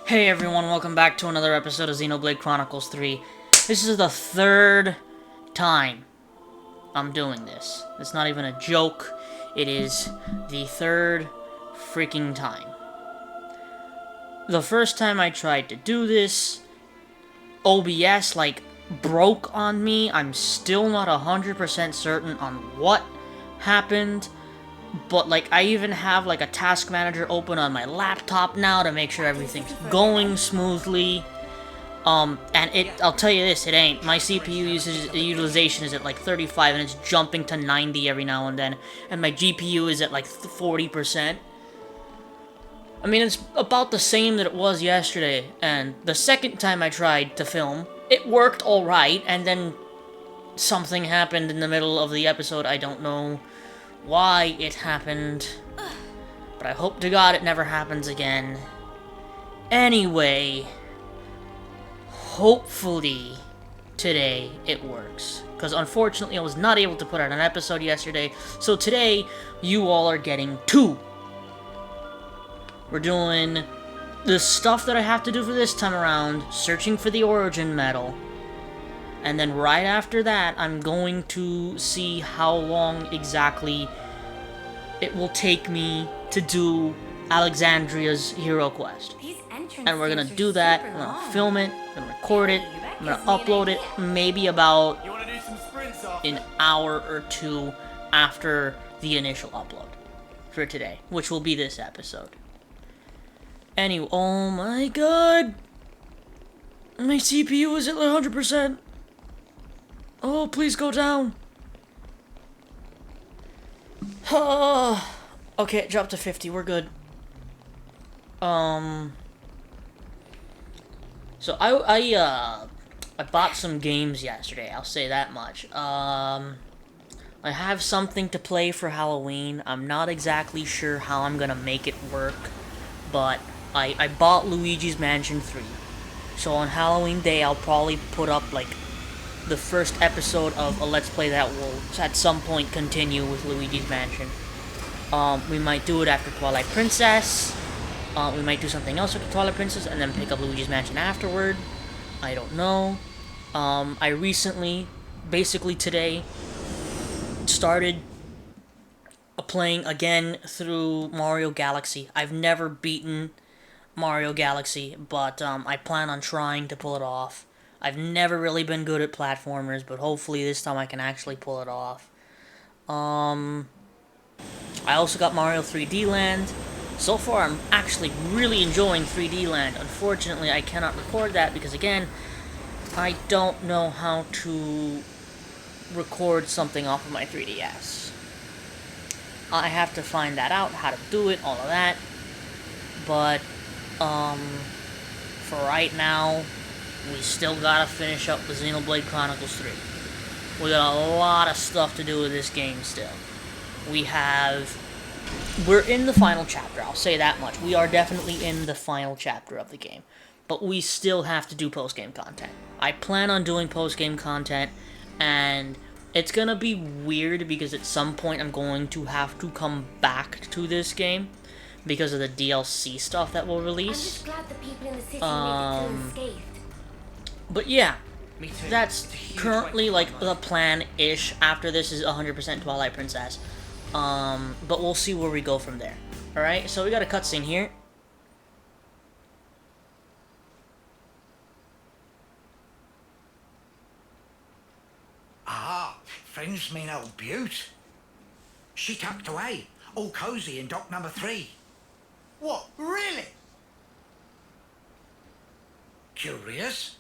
Hey everyone, welcome back to another episode of Xenoblade Chronicles 3. This is the third time I'm doing this. It's not even a joke. It is the third freaking time. The first time I tried to do this, OBS, broke on me. I'm still not 100% certain on what happened. But, I even have, a task manager open on my laptop now to make sure everything's going smoothly. I'll tell you this, it ain't. My CPU utilization is at, 35, and it's jumping to 90 every now and then. And my GPU is at, 40%. I mean, it's about the same that it was yesterday. And the second time I tried to film, it worked alright, and then something happened in the middle of the episode. I don't know why it happened, but I hope to God it never happens again. Anyway, hopefully today it works, because unfortunately I was not able to put out an episode yesterday, so today you all are getting two. We're doing the stuff that I have to do for this time around, searching for the origin medal. And then right after that, I'm going to see how long exactly it will take me to do Alexandria's hero quest. And we're gonna do that, I'm gonna film it, I'm gonna record it, I'm gonna upload it maybe about an hour or two after the initial upload for today, which will be this episode. Anyway, oh my god! My CPU is at 100%. Oh, please go down. Okay, it dropped to 50. We're good. So I bought some games yesterday. I'll say that much. I have something to play for Halloween. I'm not exactly sure how I'm gonna make it work, but I bought Luigi's Mansion 3. So on Halloween Day, I'll probably put up, the first episode of a Let's Play that will, at some point, continue with Luigi's Mansion. We might do it after Twilight Princess. We might do something else with Twilight Princess and then pick up Luigi's Mansion afterward. I don't know. I recently, basically today, started playing again through Mario Galaxy. I've never beaten Mario Galaxy, but I plan on trying to pull it off. I've never really been good at platformers, but hopefully this time I can actually pull it off. I also got Mario 3D Land. So far, I'm actually really enjoying 3D Land. Unfortunately, I cannot record that because, again, I don't know how to record something off of my 3DS. I have to find that out, how to do it, all of that. But, for right now, we still gotta finish up the Xenoblade Chronicles 3. We got a lot of stuff to do with this game still. We're in the final chapter, I'll say that much. We are definitely in the final chapter of the game. But we still have to do post-game content. I plan on doing post-game content, and it's gonna be weird because at some point I'm going to have to come back to this game because of the DLC stuff that we'll release. I'm just glad the people in the city made it through unscathed. But yeah, that's currently, the plan-ish. After this is 100% Twilight Princess. But we'll see where we go from there. Alright, so we got a cutscene here. Ah, friends mean old Butte. She tucked away, all cosy in dock number 3. What, really? Curious?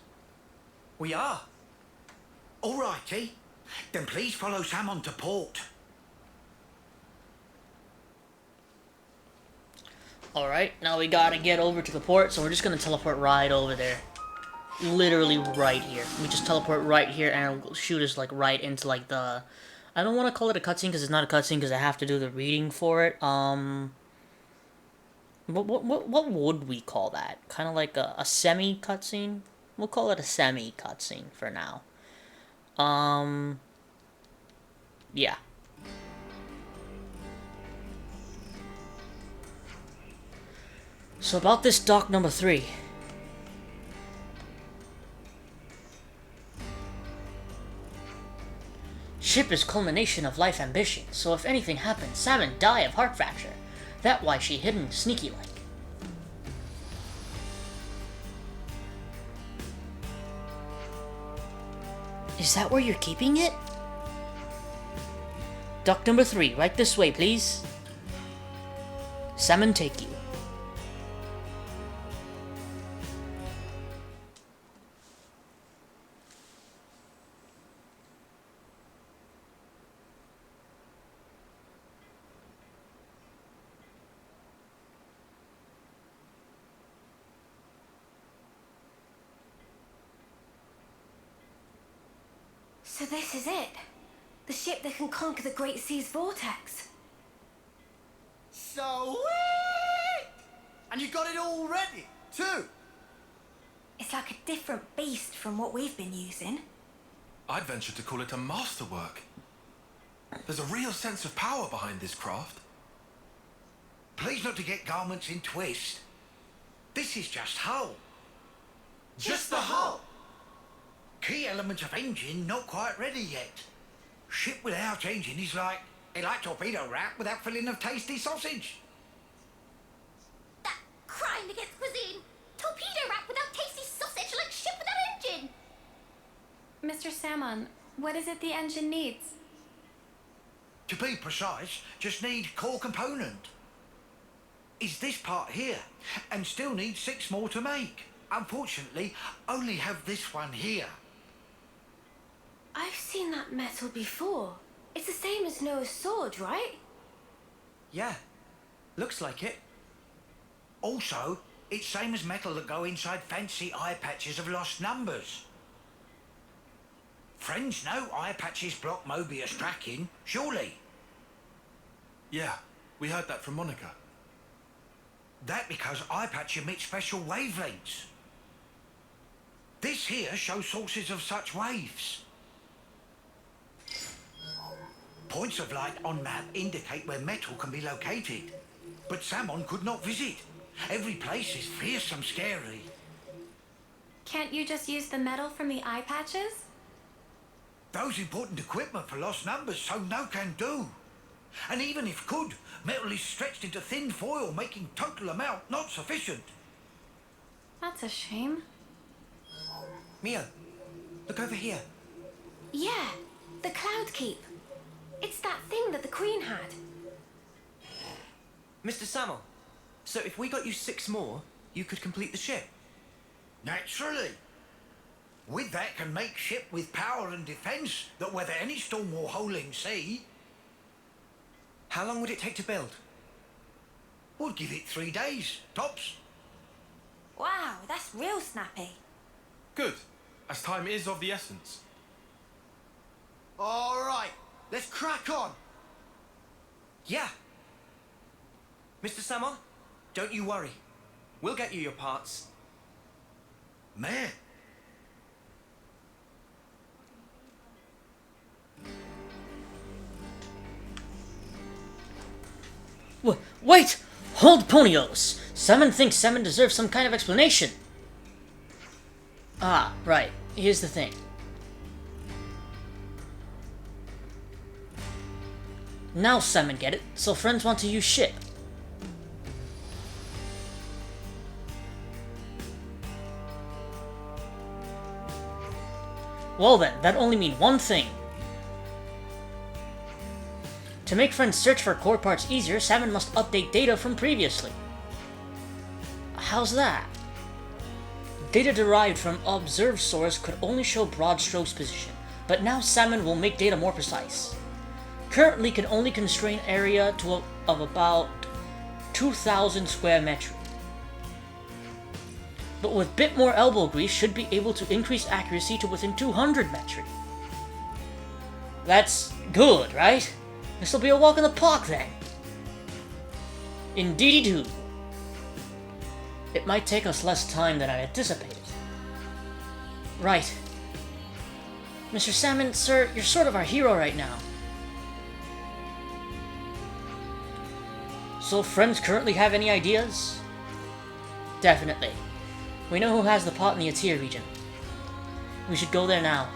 We are. All righty. Then please follow Sam on to port. Alright, now we gotta get over to the port, so we're just gonna teleport right over there. Literally right here. We just teleport right here and it'll shoot us, right into, the... I don't want to call it a cutscene because it's not a cutscene because I have to do the reading for it. What would we call that? Kind of like a semi-cutscene? We'll call it a semi-cutscene for now. Yeah. So about this dock number 3. ship is culmination of life ambition, so if anything happens, Salmon die of heart fracture. That why she hidden sneaky like. Is that where you're keeping it? Dock number 3, right this way, please. Salmon take you. So this is it. The ship that can conquer the Great Sea's vortex. Sweet! And you got it all ready, too. It's like a different beast from what we've been using. I'd venture to call it a masterwork. There's a real sense of power behind this craft. Please not to get garments in twist. This is just hull. Just the hull. Key elements of engine not quite ready yet. Ship without engine is like torpedo wrap without filling of tasty sausage. That crime against cuisine! Torpedo wrap without tasty sausage like ship without engine! Mr. Salmon, what is it the engine needs? To be precise, just need core component. Is this part here, and still need 6 more to make. Unfortunately, only have this one here. I've seen that metal before. It's the same as Noah's sword, right? Yeah, looks like it. Also, it's same as metal that go inside fancy eye patches of lost numbers. Friends know eye patches block Mobius tracking, surely. Yeah, we heard that from Monica. That because eye patch emits special wavelengths. This here shows sources of such waves. Points of light on map indicate where metal can be located, but Salmon could not visit. Every place is fearsome scary. Can't you just use the metal from the eye patches? Those important equipment for lost numbers, so no can do. And even if could, metal is stretched into thin foil, making total amount not sufficient. That's a shame. Mia, look over here. Yeah, the Cloud Keep. It's that thing that the Queen had. Mr. Samuel, so if we got you 6 more, you could complete the ship. Naturally. With that can make ship with power and defence that weather any storm or howling sea. How long would it take to build? Would give it 3 days, tops. Wow, that's real snappy. Good, as time is of the essence. All right, let's crack on. Yeah. Mr. Samuel, don't you worry. We'll get you your parts. Man. Wait! Hold Ponios! Salmon thinks Salmon deserves some kind of explanation. Ah, right. Here's the thing. Now Salmon get it, so friends want to use ship. Well then, that only means one thing. To make friends search for core parts easier, Salmon must update data from previously. How's that? Data derived from observed source could only show broad strokes position, but now Salmon will make data more precise. Currently can only constrain area of about 2,000 square metri. But with bit more elbow grease should be able to increase accuracy to within 200 metri. That's good, right? This'll be a walk in the park then. Indeedy do. It might take us less time than I anticipated. Right. Mr. Salmon, sir, you're sort of our hero right now. So friends currently have any ideas? Definitely. We know who has the pot in the Atir region. We should go there now.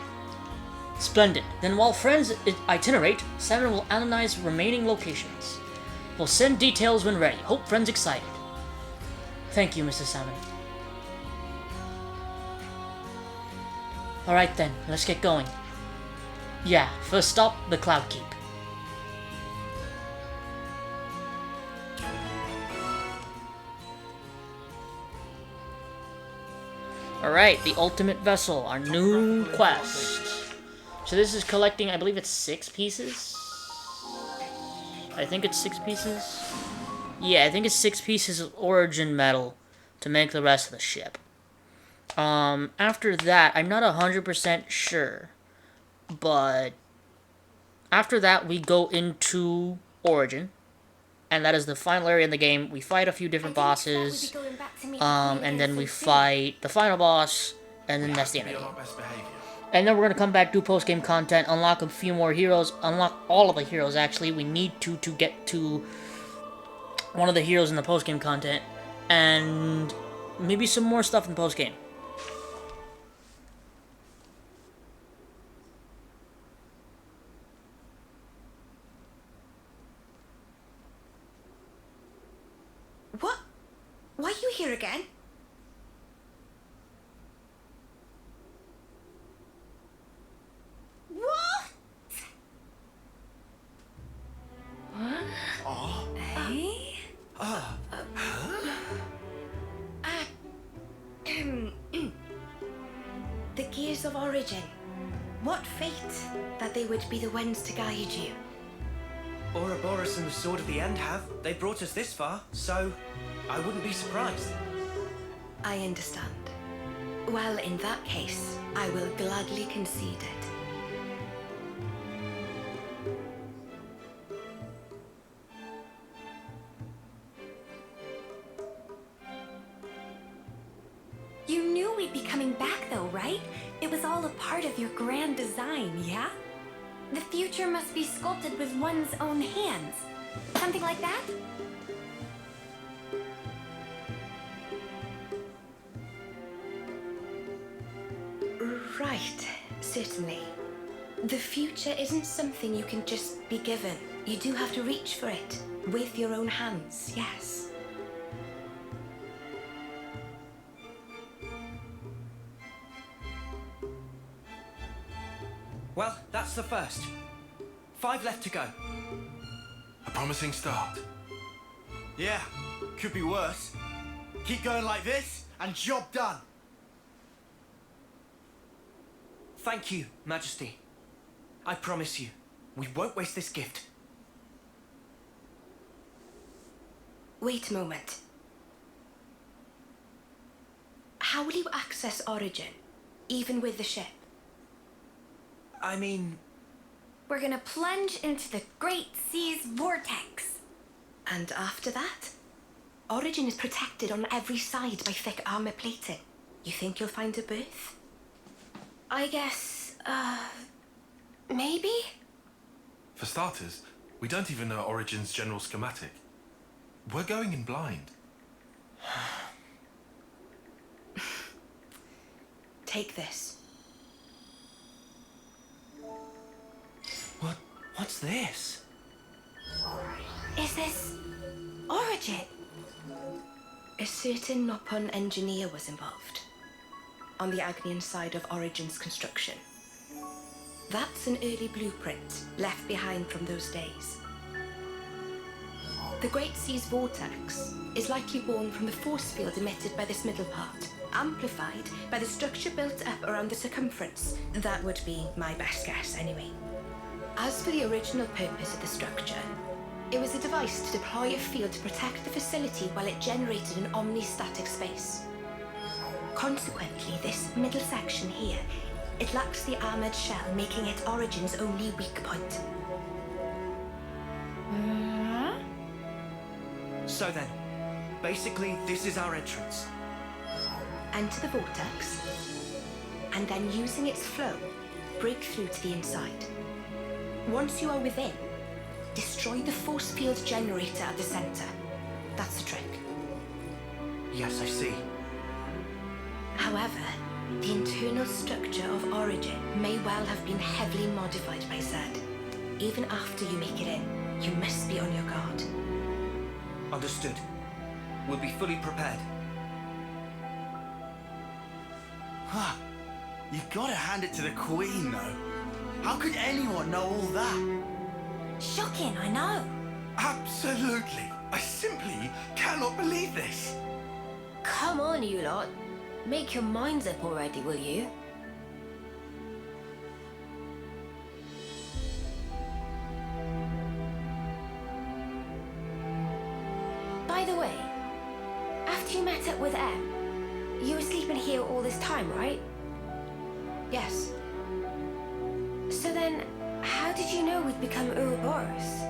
Splendid. Then while friends itinerate, Salmon will analyze remaining locations. We'll send details when ready. Hope friends excited. Thank you, Mrs. Salmon. Alright then, let's get going. Yeah, first stop, the Cloud Keep. Alright, the Ultimate Vessel, our new quest. So this is collecting, I believe it's 6 pieces? I think it's 6 pieces? Yeah, I think it's 6 pieces of Origin metal to make the rest of the ship. After that, I'm not 100% sure. But after that, we go into Origin. And that is the final area in the game. We fight a few different bosses. And then we fight the final boss. And then that's the end of the game. And then we're going to come back, do post-game content, unlock a few more heroes, unlock all of the heroes, actually. We need to get to one of the heroes in the post-game content, and maybe some more stuff in post-game. What? Why are you here again? What? The Gears of Origin. What fate that they would be the ones to guide you. Ouroboros and the Sword of the End have. They brought us this far, so I wouldn't be surprised. I understand. Well, in that case, I will gladly concede it. You knew we'd be coming back though, right? It was all a part of your grand design, yeah? The future must be sculpted with one's own hands. Something like that? Right, certainly. The future isn't something you can just be given. You do have to reach for it with your own hands, yes. Well, that's the first. 5 left to go. A promising start. Yeah, could be worse. Keep going like this, and job done. Thank you, Majesty. I promise you, we won't waste this gift. Wait a moment. How will you access Origin, even with the ship? I mean, We're gonna plunge into the Great Sea's vortex. And after that? Origin is protected on every side by thick armor plating. You think you'll find a berth? I guess, maybe? For starters, we don't even know Origin's general schematic. We're going in blind. Take this. What's this? Is this Origin? A certain Noppon engineer was involved on the Agnian side of Origin's construction. That's an early blueprint left behind from those days. The Great Sea's vortex is likely born from the force field emitted by this middle part, amplified by the structure built up around the circumference. That would be my best guess, anyway. As for the original purpose of the structure, it was a device to deploy a field to protect the facility while it generated an omnistatic space. Consequently, this middle section here, it lacks the armored shell, making it Origin's only weak point. So then, basically, this is our entrance. Enter the vortex, and then using its flow, break through to the inside. Once you are within, destroy the force field generator at the center. That's the trick. Yes, I see. However, The internal structure of Origin may well have been heavily modified by Zed. Even after you make it in, you must be on your guard. Understood. We'll be fully prepared. Huh. You gotta hand it to the Queen, though. How could anyone know all that? Shocking, I know. Absolutely. I simply cannot believe this. Come on, you lot. Make your minds up already, will you? By the way, after you met up with Em, you were sleeping here all this time, right? Yes. So then, how did you know we'd become Ouroboros?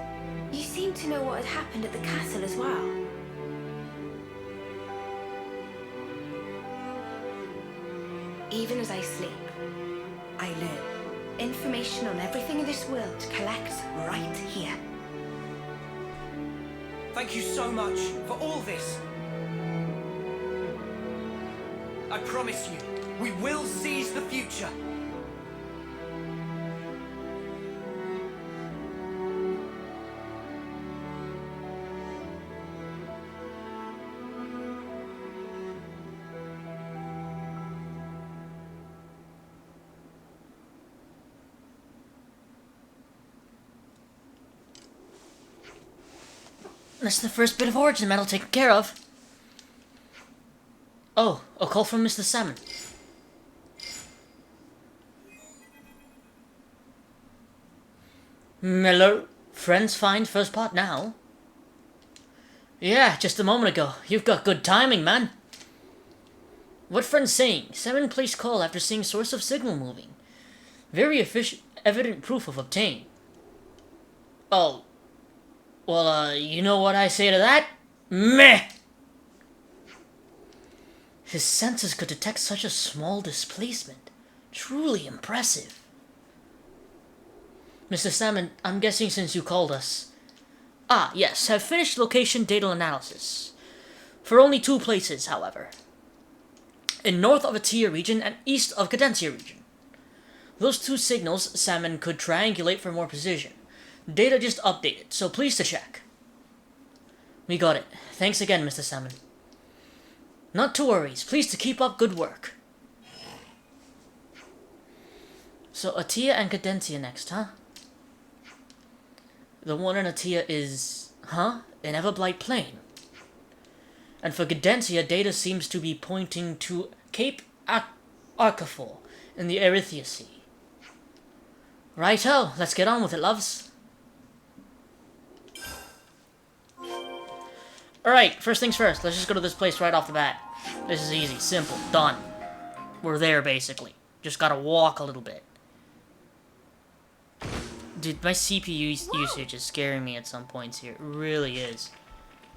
You seem to know what had happened at the castle as well. Even as I sleep, I learn. Information on everything in this world collects right here. Thank you so much for all this. I promise you, we will seize the future. That's the first bit of origin metal taken care of. Oh, a call from Mr. Salmon. Hello? Friends find first part now? Yeah, just a moment ago. You've got good timing, man. What friend's saying? Salmon placed call after seeing source of signal moving. Very evident proof of obtain. Oh. Well, you know what I say to that? Meh! His senses could detect such a small displacement. Truly impressive. Mr. Salmon, I'm guessing since you called us. Ah, yes, have finished location data analysis. For only 2 places, however. In north of Atia region and east of Cadencia region. Those 2 signals, Salmon could triangulate for more precision. Data just updated, so please to check. We got it. Thanks again, Mr. Salmon. Not to worries. Please to keep up good work. So Atia and Cadencia next, huh? The one in Atia is... Huh? In Everblight Plain. And for Cadencia, data seems to be pointing to Cape Arcafor in the Erythea Sea. Righto, let's get on with it, loves. Alright, first things first, let's just go to this place right off the bat. This is easy, simple, done. We're there, basically. Just gotta walk a little bit. Dude, my CPU usage is scaring me at some points here. It really is.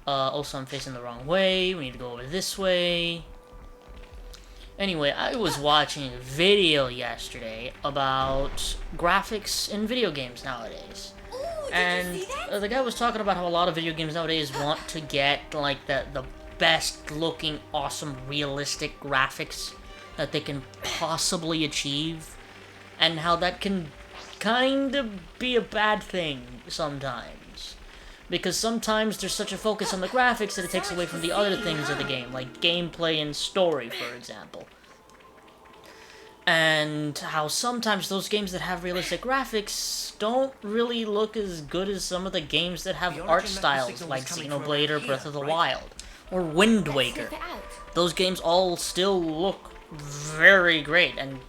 Also, I'm facing the wrong way. We need to go over this way. Anyway, I was watching a video yesterday about graphics in video games nowadays. And the guy was talking about how a lot of video games nowadays want to get like the best looking, awesome, realistic graphics that they can possibly achieve, and how that can kind of be a bad thing sometimes. Because sometimes there's such a focus on the graphics that it takes away from the other things of the game, like gameplay and story, for example. And how sometimes those games that have realistic graphics don't really look as good as some of the games that have art styles like Xenoblade or Breath of the Wild or Wind Waker. Those games all still look very great, and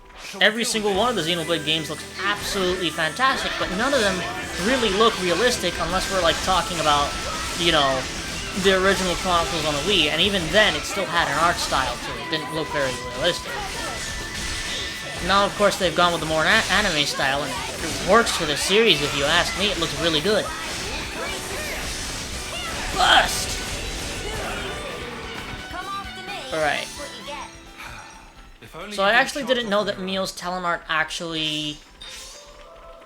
every single one of the Xenoblade games looks absolutely fantastic, but none of them really look realistic unless we're like talking about, you know, the original Chronicles on the Wii, and even then it still had an art style to it. It didn't look very realistic. Now, of course, they've gone with the more anime style, and it works for the series, if you ask me. It looks really good. Bust! Alright. So I actually didn't know that Mio's talent art actually,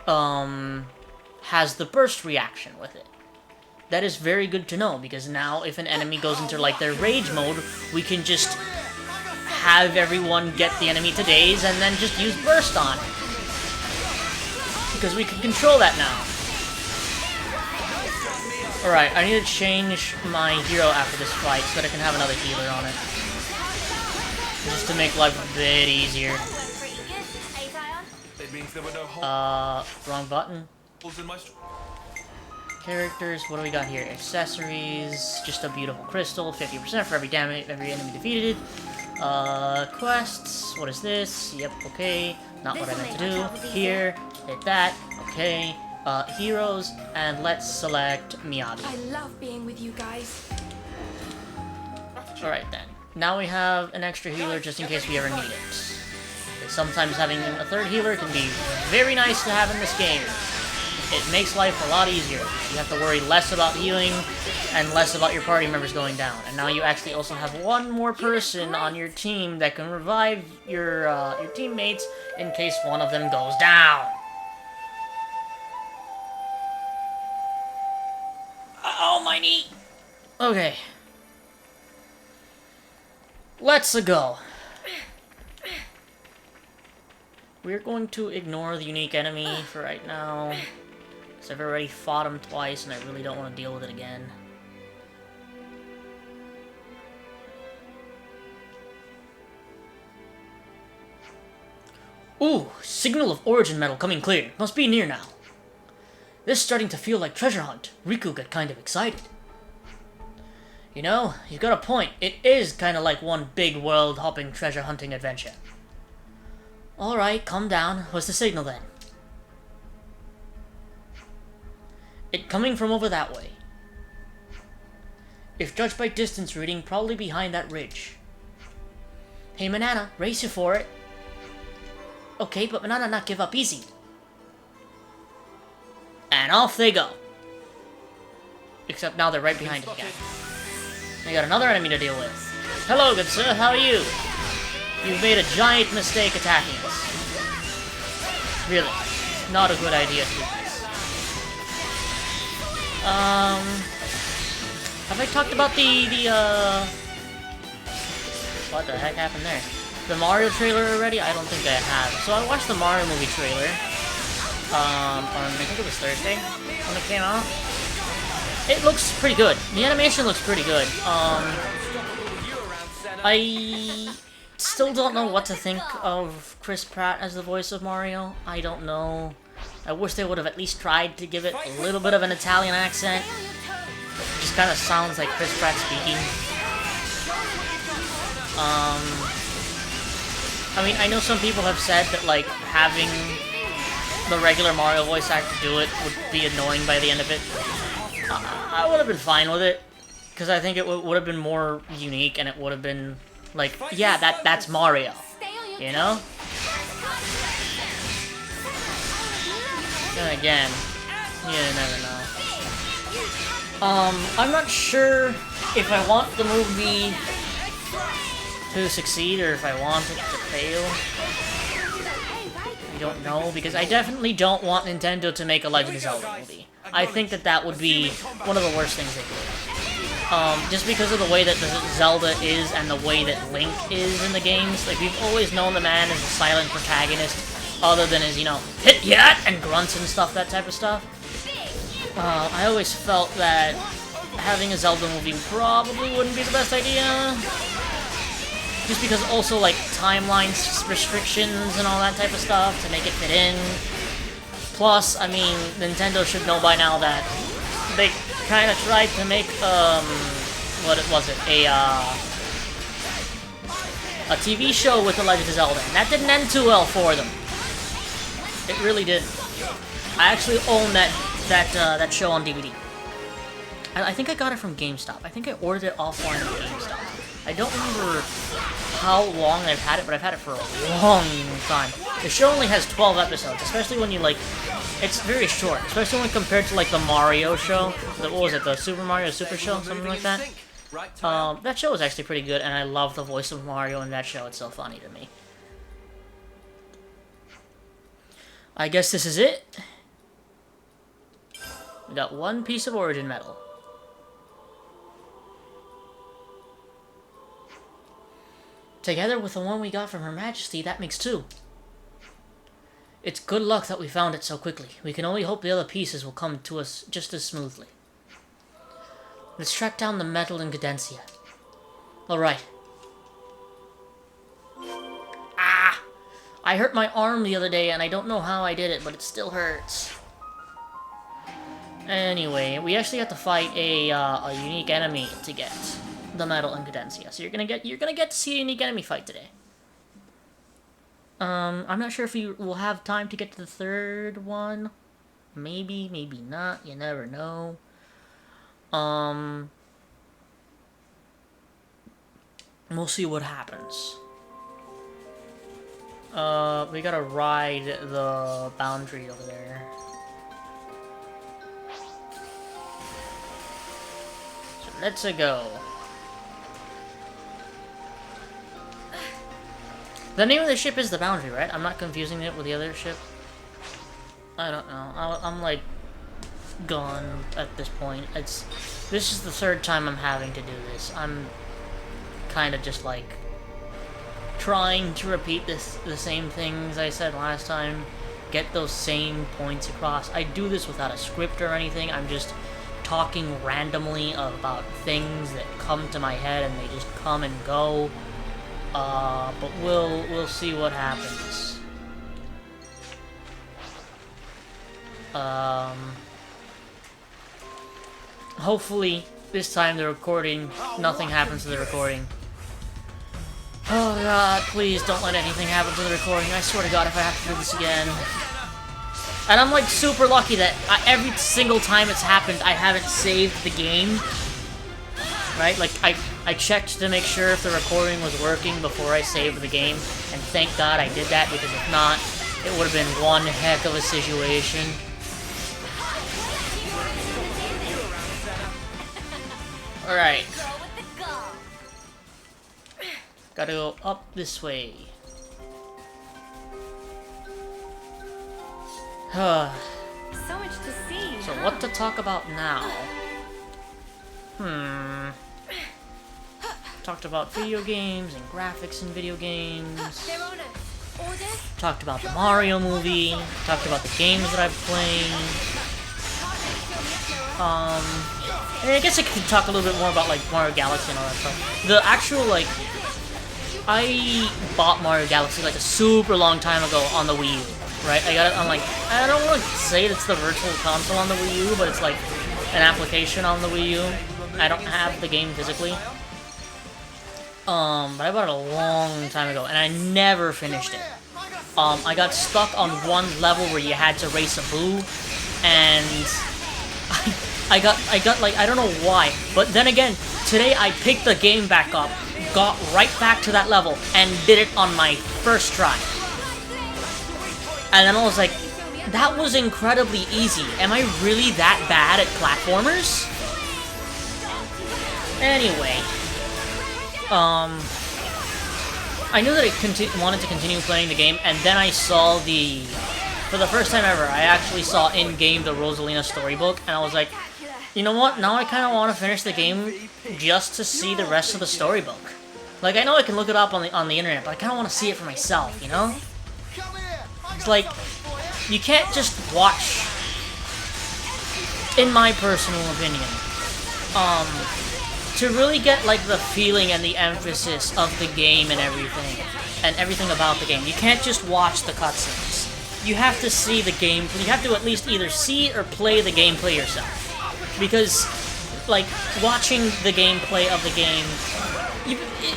has the burst reaction with it. That is very good to know, because now if an enemy goes into, like, their rage mode, we can just have everyone get the enemy to daze and then just use burst on it. Because we can control that now. Alright, I need to change my hero after this fight so that I can have another healer on it. Just to make life a bit easier. It means there were no holes Wrong button. in my... Characters, what do we got here? Accessories, just a beautiful crystal, 50% for every enemy defeated. Quests, what is this? Yep, okay. Not what I meant to do. Here, hit that, okay. Heroes, and let's select Miyabi. I love being with you guys. Alright then. Now we have an extra healer just in case we ever need it. Sometimes having a third healer can be very nice to have in this game. It makes life a lot easier. You have to worry less about healing and less about your party members going down. And now you actually also have one more person on your team that can revive your teammates in case one of them goes down. Oh, my knee! Okay. Let's go. We're going to ignore the unique enemy for right now. Because I've already fought him twice and I really don't want to deal with it again. Ooh, signal of origin metal coming clear. Must be near now. This is starting to feel like treasure hunt. Riku got kind of excited. You know, you've got a point. It is kind of like one big world-hopping treasure hunting adventure. Alright, calm down. What's the signal then? It coming from over that way. If judged by distance reading, probably behind that ridge. Hey Manana, race you for it. Okay, but Manana not give up easy. And off they go. Except now they're right behind us again. We got another enemy to deal with. Hello, good sir, how are you? You've made a giant mistake attacking us. Really, not a good idea to do this. Have I talked about what the heck happened there? The Mario trailer already? I don't think I have. So I watched the Mario movie trailer. On, I think it was Thursday when it came out. It looks pretty good. The animation looks pretty good. I still don't know what to think of Chris Pratt as the voice of Mario. I don't know. I wish they would have at least tried to give it a little bit of an Italian accent. It just kind of sounds like Chris Pratt speaking. I mean, I know some people have said that, like, having the regular Mario voice actor do it would be annoying by the end of it. I would have been fine with it, because I think it would have been more unique, and it would have been like, yeah, that's Mario, you know? Then again, you never know. I'm not sure if I want the movie to succeed or if I want it to fail. I don't know, because I definitely don't want Nintendo to make a Legend of Zelda movie. I think that would be one of the worst things they could. Just because of the way that the Zelda is and the way that Link is in the games. Like, we've always known the man as a silent protagonist, other than his, you know, hit yat and grunts and stuff, that type of stuff. I always felt that having a Zelda movie probably wouldn't be the best idea. Just because also, like, timelines, restrictions, and all that type of stuff to make it fit in. Plus, I mean, Nintendo should know by now that they kind of tried to make, what was it, a TV show with The Legend of Zelda, and that didn't end too well for them. It really didn't. I actually own that show on DVD. I think I got it from GameStop. I think I ordered it offline from GameStop. I don't remember how long I've had it, but I've had it for a long time. The show only has 12 episodes, especially when you, like, it's very short, especially when compared to, like, the Mario show. What was it, the Super Mario Super Show, something like that? That show was actually pretty good, and I love the voice of Mario in that show. It's so funny to me. I guess this is it. We got one piece of origin metal. Together with the one we got from Her Majesty, that makes 2. It's good luck that we found it so quickly. We can only hope the other pieces will come to us just as smoothly. Let's track down the metal in Cadencia. Alright. Ah! I hurt my arm the other day and I don't know how I did it, but it still hurts. Anyway, we actually have to fight a unique enemy to get the metal in Cadencia. So you're gonna get to see a unique enemy fight today. I'm not sure if you will have time to get to the 3rd one. Maybe, maybe not. You never know. We'll see what happens. We gotta ride the boundary over there. So let's go. The name of the ship is the Boundary, right? I'm not confusing it with the other ship. I don't know. I'm like gone at this point. This is the 3rd time I'm having to do this. I'm kind of just like trying to repeat the same things I said last time. Get those same points across. I do this without a script or anything. I'm just talking randomly about things that come to my head and they just come and go. But we'll see what happens. Hopefully this time the recording, nothing happens to the recording. Oh god, please don't let anything happen to the recording. I swear to god if I have to do this again. And I'm like super lucky that every single time it's happened I haven't saved the game. Right? Like, I checked to make sure if the recording was working before I saved the game, and thank God I did that, because if not, it would have been one heck of a situation. Alright. Gotta go up this way. So much to see. So what to talk about now? Talked about video games and graphics in video games. Talked about the Mario movie. Talked about the games that I've played. And I guess I could talk a little bit more about like Mario Galaxy and all that stuff. The actual like, I bought Mario Galaxy like a super long time ago on the Wii U, right? I got it on like, I don't want to say it's the virtual console on the Wii U, but it's like an application on the Wii U. I don't have the game physically. But I bought it a long time ago, and I never finished it. I got stuck on one level where you had to race a Boo, and I got like, I don't know why, but then again, today I picked the game back up, got right back to that level, and did it on my first try. And then I was like, that was incredibly easy. Am I really that bad at platformers? Anyway, I knew that I wanted to continue playing the game, and then I saw for the first time ever, I actually saw in-game the Rosalina storybook, and I was like, you know what, now I kind of want to finish the game just to see the rest of the storybook. Like, I know I can look it up on the internet, but I kind of want to see it for myself, you know? It's like, you can't just watch, in my personal opinion, to really get like the feeling and the emphasis of the game and everything about the game, you can't just watch the cutscenes. You have to see the game. You have to at least either see or play the gameplay yourself, because like watching the gameplay of the game,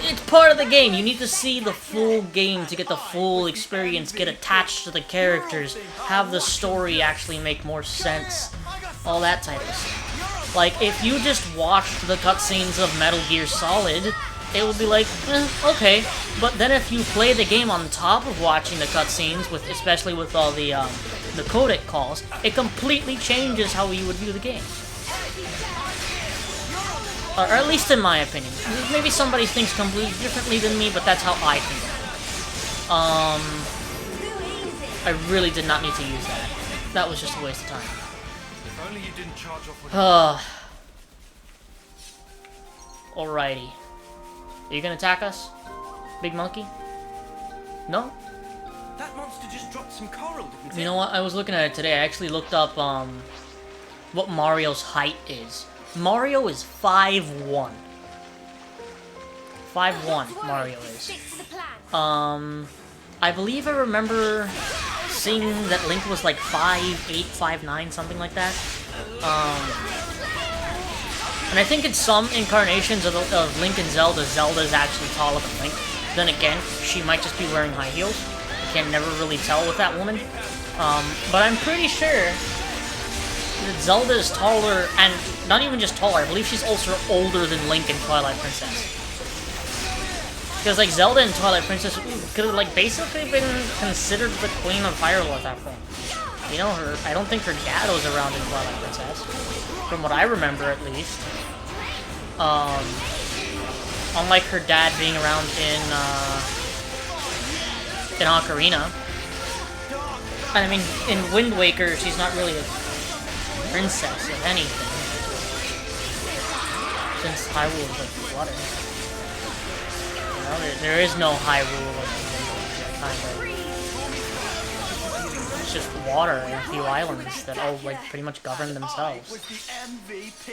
it's part of the game. You need to see the full game to get the full experience, get attached to the characters, have the story actually make more sense, all that type of stuff. Like, if you just watched the cutscenes of Metal Gear Solid, it would be like, okay. But then if you play the game on top of watching the cutscenes, especially with all the codec calls, it completely changes how you would view the game. Or at least in my opinion. Maybe somebody thinks completely differently than me, but that's how I think. I really did not need to use that. That was just a waste of time. If only you didn't charge off when Alrighty. Are you gonna attack us? Big monkey? No? That monster just dropped some coral, didn't it? You know what? I was looking at it today. I actually looked up what Mario's height is. Mario is 5'1". 5'1" Mario is. Stick to the plan. I believe I remember seeing that Link was like 5'8", 5'9", something like that. And I think in some incarnations of Link and Zelda, Zelda is actually taller than Link. Then again, she might just be wearing high heels. I can never really tell with that woman. But I'm pretty sure that Zelda is taller, and not even just taller, I believe she's also older than Link in Twilight Princess. Because, like, Zelda and Twilight Princess could have, like, basically been considered the Queen of Hyrule at that point. You know, I don't think her dad was around in Twilight Princess. From what I remember, at least. Unlike her dad being around in Ocarina. And I mean, in Wind Waker, she's not really a princess of anything. Since Hyrule is, like, water. You know, there is no Hyrule, like, kind of. It's just water and a few islands that all, like, pretty much govern themselves.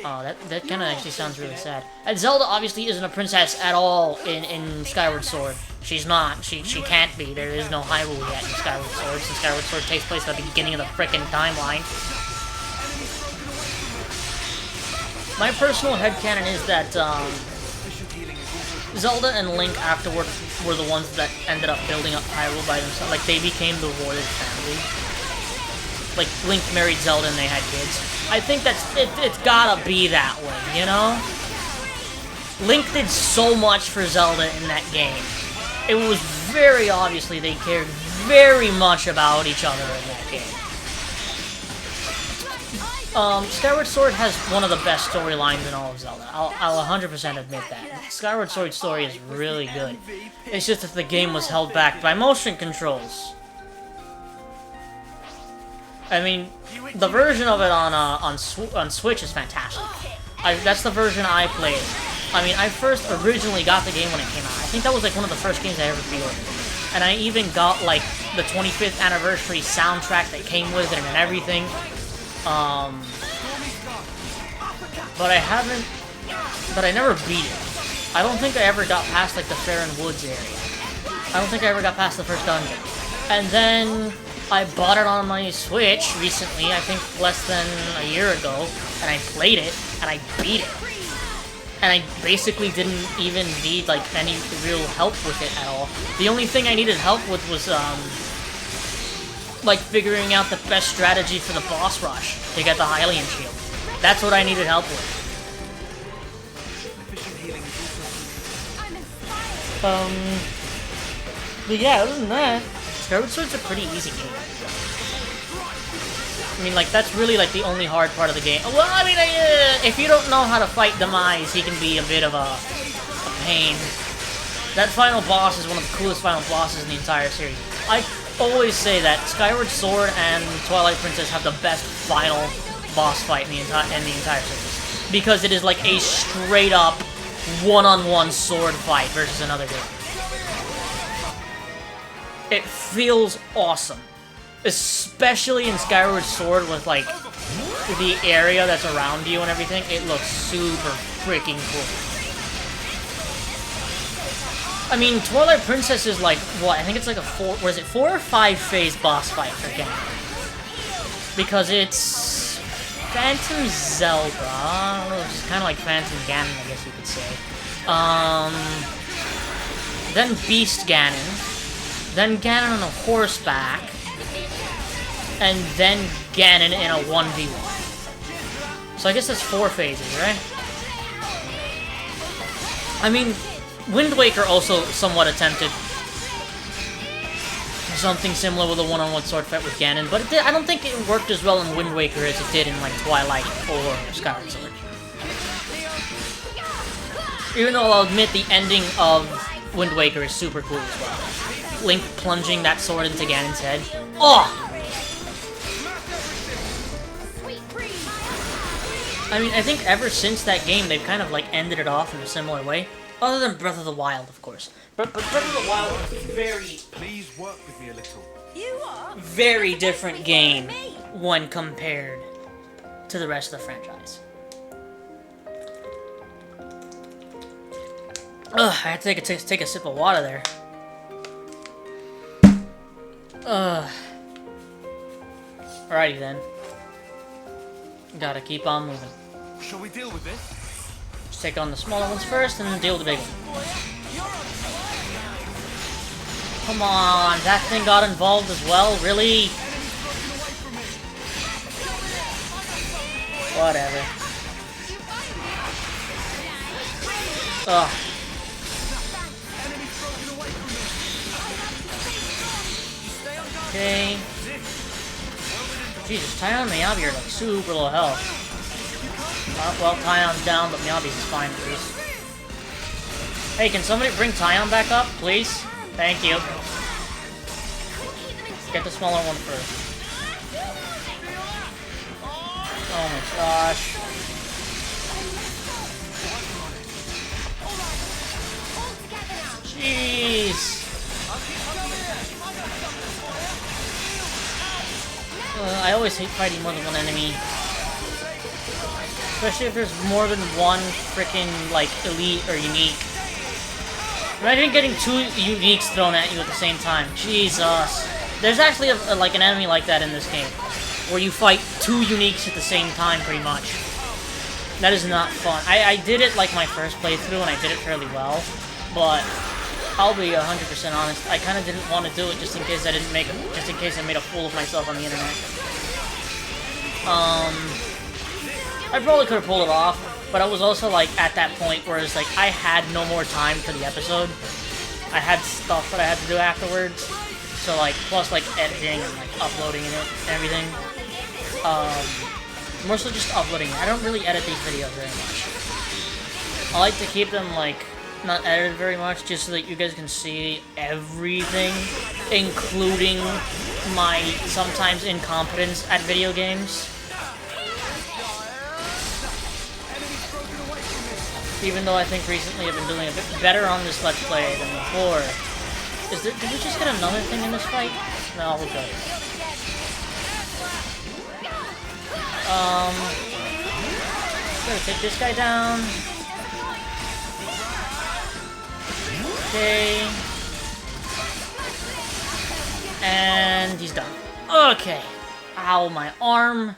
Oh, that kind of actually sounds really sad. And Zelda obviously isn't a princess at all in Skyward Sword. She's not. She can't be. There is no Hyrule yet in Skyward Sword, since Skyward Sword takes place at the beginning of the frickin' timeline. My personal headcanon is that, Zelda and Link afterward were the ones that ended up building up Hyrule by themselves. Like, they became the royal family. Like, Link married Zelda and they had kids. I think it's gotta be that way, you know? Link did so much for Zelda in that game. It was very obviously they cared very much about each other in that game. Skyward Sword has one of the best storylines in all of Zelda. I'll 100% admit that. Skyward Sword's story is really good. It's just that the game was held back by motion controls. I mean, the version of it on Switch is fantastic. That's the version I played. I mean, I first originally got the game when it came out. I think that was like one of the first games I ever pre-ordered. And I even got like the 25th anniversary soundtrack that came with it and everything. But I never beat it. I don't think I ever got past, like, the Farron Woods area. I don't think I ever got past the first dungeon. And then I bought it on my Switch recently, I think less than a year ago, and I played it, and I beat it. And I basically didn't even need, like, any real help with it at all. The only thing I needed help with was, like, figuring out the best strategy for the boss rush to get the Hylian shield. That's what I needed help with. But yeah, other than that, Skyward Sword's a pretty easy game. I mean, like, that's really, like, the only hard part of the game. Well, I mean, if you don't know how to fight Demise, he can be a bit of a pain. That final boss is one of the coolest final bosses in the entire series. I always say that Skyward Sword and Twilight Princess have the best final boss fight in the entire series, because it is like a straight up one-on-one sword fight versus another game. It feels awesome, especially in Skyward Sword with like the area that's around you and everything. It looks super freaking cool. I mean, Twilight Princess is like, what, I think it's like a 4 or 5 phase boss fight for Ganon. Because it's Phantom Zelda, which is kind of like Phantom Ganon, I guess you could say. Then Beast Ganon, then Ganon on a horseback, and then Ganon in a 1v1. So I guess that's 4 phases, right? I mean, Wind Waker also somewhat attempted something similar with a one-on-one sword fight with Ganon, but I don't think it worked as well in Wind Waker as it did in, like, Twilight or Skyward Sword. Even though I'll admit the ending of Wind Waker is super cool as well. Link plunging that sword into Ganon's head. Oh! I mean, I think ever since that game, they've kind of, like, ended it off in a similar way. Other than Breath of the Wild, of course. But Breath of the Wild is a very, Please work with me a little. very different game when compared to the rest of the franchise. Ugh, I had to take a sip of water there. Ugh. Alrighty then. Gotta keep on moving. Shall we deal with this? Just take on the smaller ones first and then deal with the big one. Come on, that thing got involved as well? Really? Whatever. Ugh. Okay. Jesus, Tyon and Miyabi are like super low health. Well, Tyon's down, but Miyabi's is fine at least. Hey, can somebody bring Tyon back up, please? Thank you. Get the smaller one first. Oh my gosh. Jeez. I always hate fighting more than one enemy. Especially if there's more than one freaking, like, elite or unique. Imagine getting two uniques thrown at you at the same time. Jesus. There's actually, like, an enemy like that in this game. Where you fight two uniques at the same time, pretty much. That is not fun. I did it, like, my first playthrough, and I did it fairly well. But I'll be 100% honest. I kind of didn't want to do it just in case I didn't just in case I made a fool of myself on the internet. I probably could have pulled it off, but I was also like at that point where it's like I had no more time for the episode. I had stuff that I had to do afterwards, so like plus like editing and like uploading it and everything. More so just uploading. I don't really edit these videos very much. I like to keep them like not edited very much, just so that you guys can see everything, including my sometimes incompetence at video games. Even though I think recently I've been doing a bit better on this Let's Play than before. Did we just get another thing in this fight? No, we're good. Gonna take this guy down. Okay. And he's done. Okay. Ow, my arm.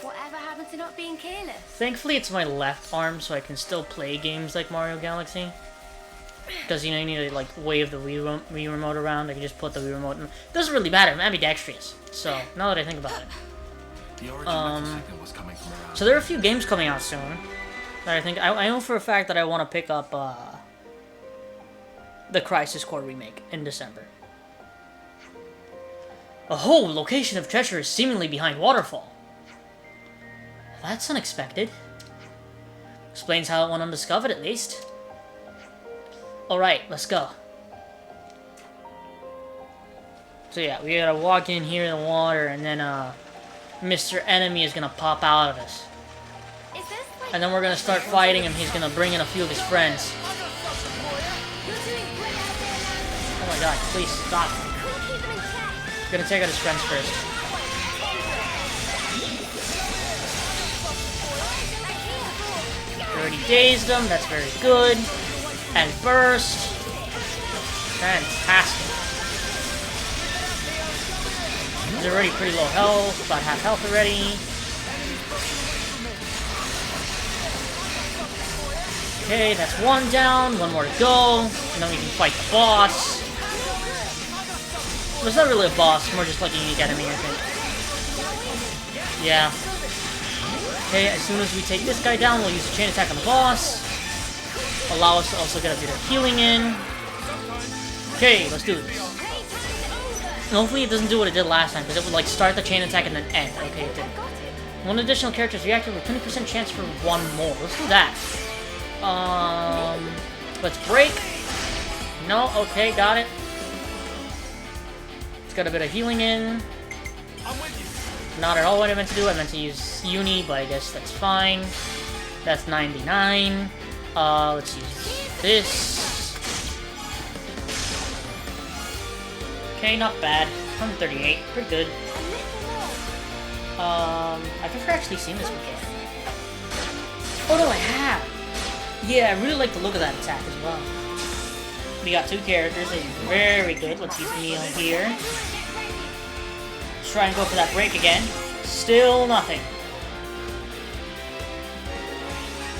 Whatever happened to not being careless? Thankfully, it's my left arm, so I can still play games like Mario Galaxy. Because, you know, you need to, like, wave the Wii remote around. I can just put the Wii remote in. It doesn't really matter. I'm ambidextrous. So, now that I think about it. The origin signal was coming from around. So there are a few games coming out soon. That I think... I know for a fact that I want to pick up, the Crisis Core remake in December. A whole location of treasure is seemingly behind Waterfall. That's unexpected. Explains how it went undiscovered, at least. Alright, let's go. So yeah, we gotta walk in here in the water, and then, Mr. Enemy is gonna pop out of us. And then we're gonna start fighting him. He's gonna bring in a few of his friends. Oh my god, please stop. Gonna take out his friends first. Already dazed him, that's very good. And burst. Fantastic. He's already pretty low health, about half health already. Okay, that's one down, one more to go. And then we can fight the boss. Well, it's not really a boss, more just like a unique enemy, I think. Yeah. Okay, as soon as we take this guy down, we'll use a chain attack on the boss. Allow us to also get a bit of healing in. Okay, let's do this. And hopefully it doesn't do what it did last time, because it would like start the chain attack and then end. Okay, it did. One additional character is reactive with 20% chance for one more. Let's do that. Let's break. No, okay, got it. It's got a bit of healing in. Not at all what I meant to do. I meant to use Uni, but I guess that's fine. That's 99. Let's use this. Okay, not bad. 138, pretty good. I've never actually seen this before. Oh no, I have! Yeah, I really like the look of that attack as well. We got two characters, very good. Let's use Neil here. Let's try and go for that break again. Still nothing.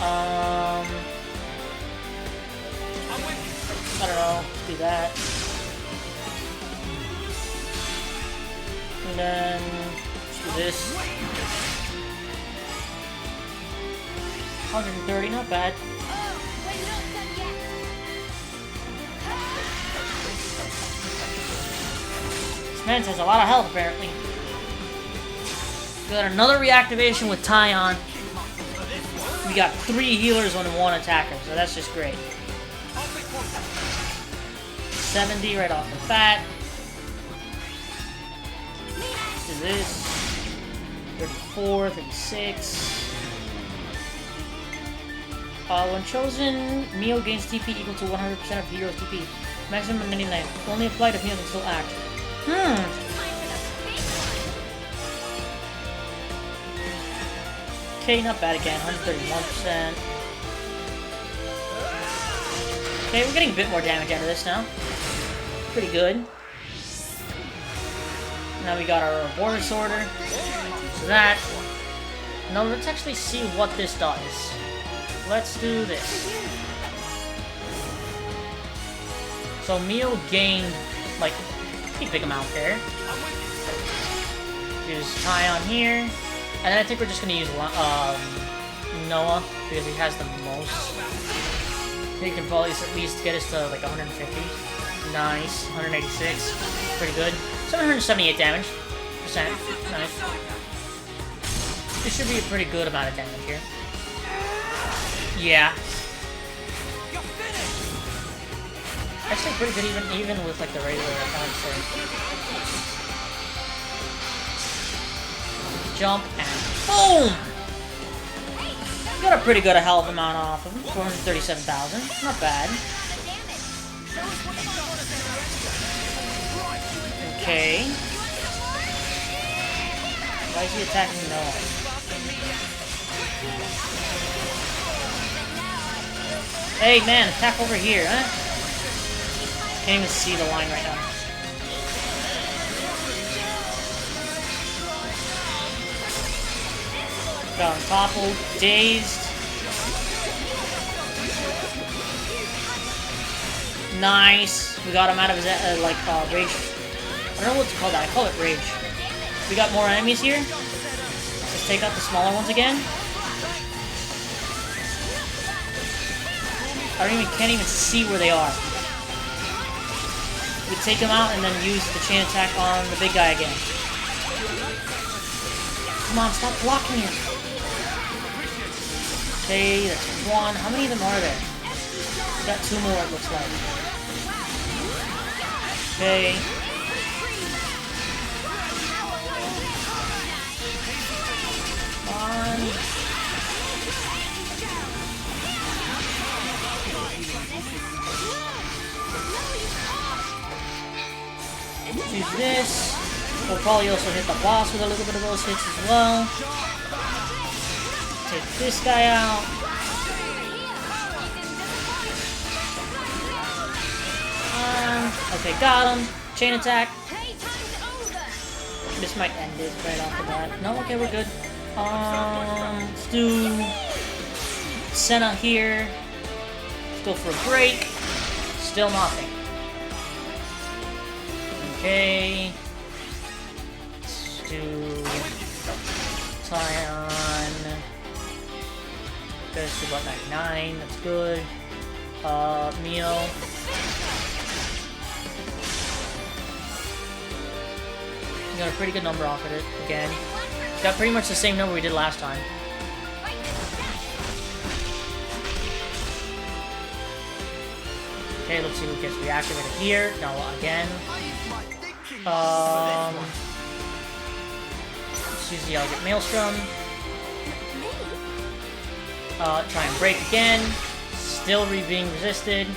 I don't know, let's do that. And then, let's do this. 130, not bad. This man has a lot of health, apparently. Got another reactivation with Tyon. We got 3 healers on 1 attacker, so that's just great. 70 right off the bat. Let's do this. 34, 36. When chosen, Mio gains TP equal to 100% of the hero's TP. Maximum mini knife. Only applied if Mio can still act. Okay, not bad again. 131%. Okay, we're getting a bit more damage out of this now. Pretty good. Now we got our border sorter. So that. Now let's actually see what this does. Let's do this. So Mio gained like a pretty big amount there. Use Tyon here. And then I think we're just gonna use Noah because he has the most. He can probably at least get us to like 150. Nice. 186. Pretty good. 778 damage. Percent. Nice. This should be a pretty good amount of damage here. Yeah. Actually pretty good even with like the regular attacks there. Jump and boom! Got a pretty good health amount off of him. 437,000. Not bad. Okay. Why is he attacking Noah? Hey man, attack over here, huh? Can't even see the line right now. Got him toppled, dazed. Nice. We got him out of his rage. I don't know what to call that. I call it rage. We got more enemies here. Let's take out the smaller ones again. Can't even see where they are. We take them out and then use the chain attack on the big guy again. Come on, stop blocking it. Okay, that's 1. How many of them are there? We got 2 more, it looks like. Okay. Come on. Use this. We'll probably also hit the boss with a little bit of those hits as well. Take this guy out. Okay, got him. Chain attack. This might end it right off the bat. No, okay, we're good. Let's do Senna here. Let's go for a break. Still nothing. Okay. Let's do Tyon. Goes to about 99. That's good. Mio. Got a pretty good number off of it again. Got pretty much the same number we did last time. Okay, let's see who gets reactivated here. No, again. Let's use the Elegant Maelstrom. Try and break again. Still being resisted.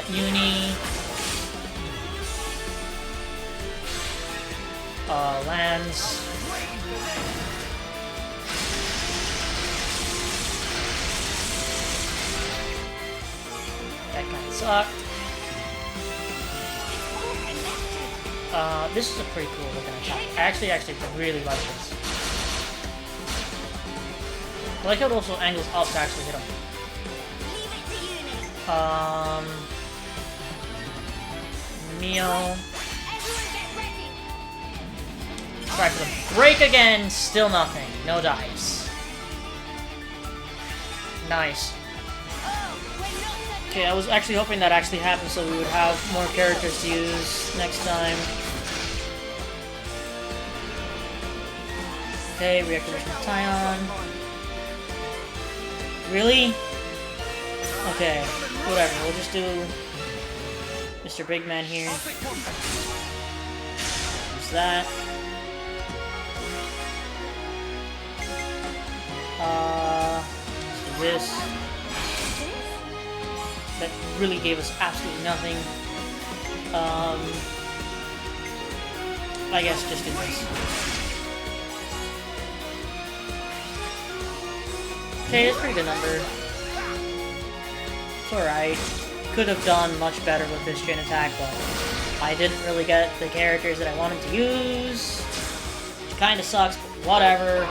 Uni. Lands. That kinda sucked. This is a pretty cool looking attack. I actually really like this. I like how it also angles up to actually hit him. Mio. Try for the break again, still nothing. No dice. Nice. Okay, I was actually hoping that actually happened so we would have more characters to use next time. Okay, reactivation of Tyon. Really? Okay, whatever, we'll just do Mr. Big Man here. Use that. Let's do this. That really gave us absolutely nothing. I guess just do this. Okay, it's a pretty good number. It's alright. Could have done much better with this chain attack, but I didn't really get the characters that I wanted to use. Which kinda sucks, but whatever.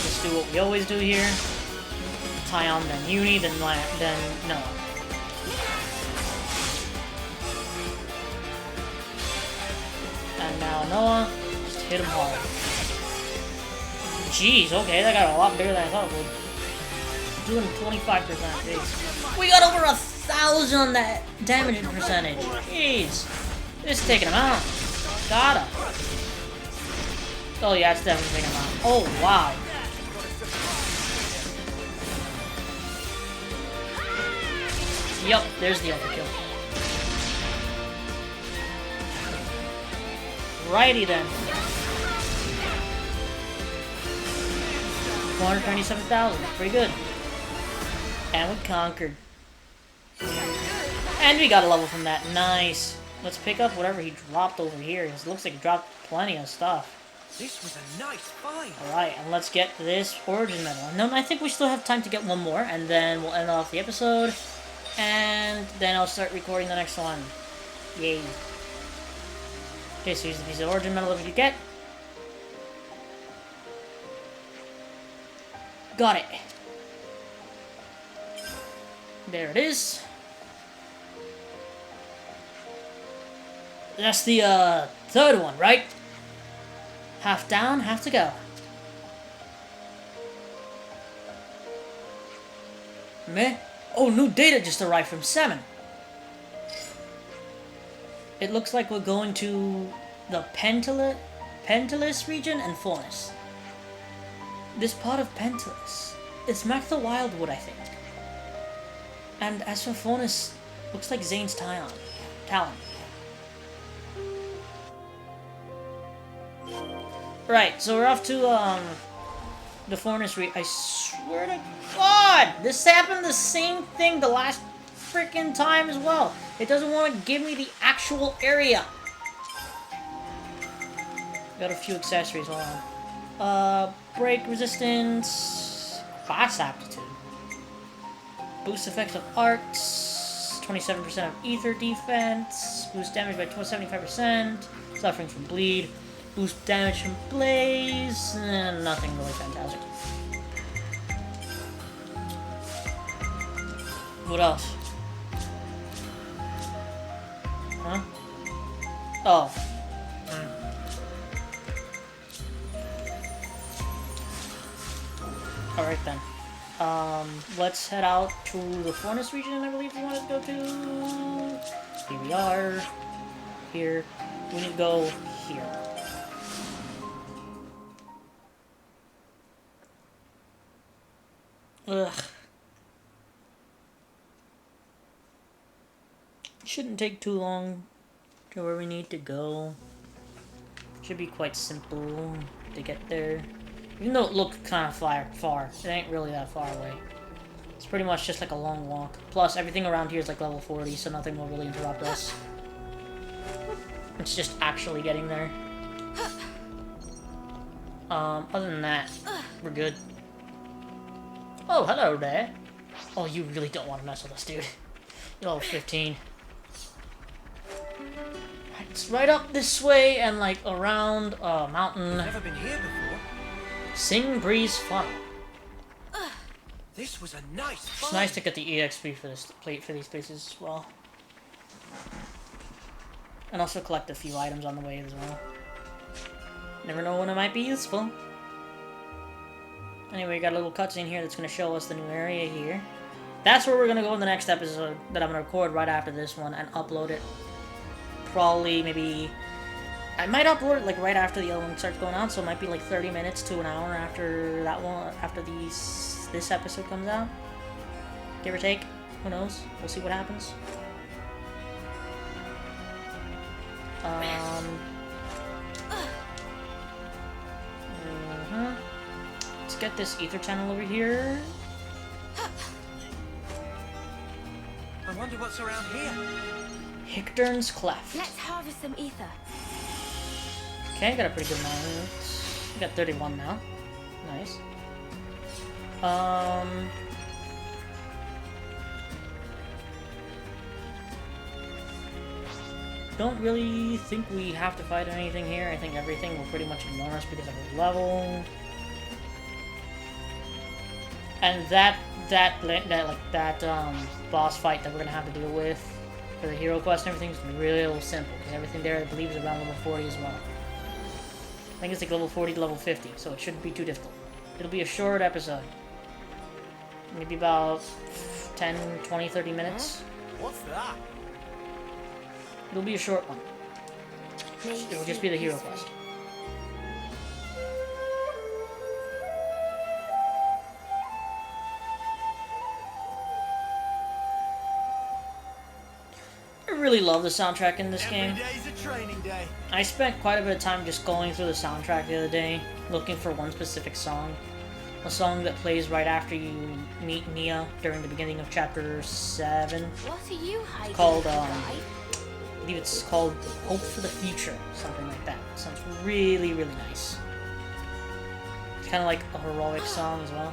Just do what we always do here. Tyon, then Uni, then Noah. And now Noah. Hit him hard. Jeez, okay, that got a lot bigger than I thought it would. Doing 25%. Jeez. We got over 1,000 on that damage percentage. Jeez. It's taking him out. Gotta. Oh yeah, it's definitely taking him out. Oh wow. Yep, there's the overkill. Righty then. 427,000. Pretty good. And we conquered. And we got a level from that. Nice. Let's pick up whatever he dropped over here. It looks like he dropped plenty of stuff. This was a nice find. Alright, and let's get this origin medal. And then I think we still have time to get one more, and then we'll end off the episode. And then I'll start recording the next one. Yay. Okay, so here's the piece of origin medal that we could get. Got it. There it is. That's the third one, right? Half down, half to go. Meh? Oh, new data just arrived from Salmon. It looks like we're going to the Pentelis region and Faunus. This part of Pentelis, it's marked the Wildwood, I think. And as for Faunus, looks like Zane's Talon. Right, so we're off to the Faunus region. I swear to God, this happened the same thing the last freaking time as well. It doesn't want to give me the actual area. Got a few accessories, hold on. Break resistance, class aptitude. Boost effects of arts, 27% of ether defense, boost damage by 75%, suffering from bleed, boost damage from blaze, nothing really fantastic. What else? Huh? Oh. Alright then. Let's head out to the Faunus region, I believe we wanted to go to. Here we are. Here. We need to go here. Ugh. Shouldn't take too long to where we need to go. Should be quite simple to get there. Even though it looked kind of far. It ain't really that far away. It's pretty much just like a long walk. Plus, everything around here is like level 40, so nothing will really interrupt us. It's just actually getting there. Other than that, we're good. Oh, hello there. Oh, you really don't want to mess with us, dude. You're level 15. It's right up this way and like around a mountain. Never been here before. Sing Breeze Funnel. This was a nice It's find. nice to get the EXP for this plate for these places as well. And also collect a few items on the way as well. Never know when it might be useful. Anyway, we got a little cutscene here that's going to show us the new area here. That's where we're going to go in the next episode that I'm going to record right after this one and upload it. Probably, maybe... I might upload it like right after the other one starts going on, so it might be like 30 minutes to an hour after that one, after this episode comes out. Give or take. Who knows? We'll see what happens. Let's get this ether channel over here. I wonder what's around here. Hickdurn's Cleft. Let's harvest some ether. Okay, got a pretty good amount. We got 31 now. Nice. Don't really think we have to fight anything here. I think everything will pretty much ignore us because of our level. And that boss fight that we're gonna have to deal with for the hero quest and everything is real simple because everything there I believe is around level 40 as well. I think it's like level 40 to level 50, so it shouldn't be too difficult. It'll be a short episode. Maybe about 10, 20, 30 minutes. What's that? It'll be a short one. It'll just be the hero quest. I really love the soundtrack in this game. Every day's a training day. I spent quite a bit of time just going through the soundtrack the other day, looking for one specific song. A song that plays right after you meet Nia during the beginning of chapter 7. What are you hiding? Called, guy? I believe it's called Hope for the Future, something like that. Sounds really, really nice. It's kind of like a heroic song as well.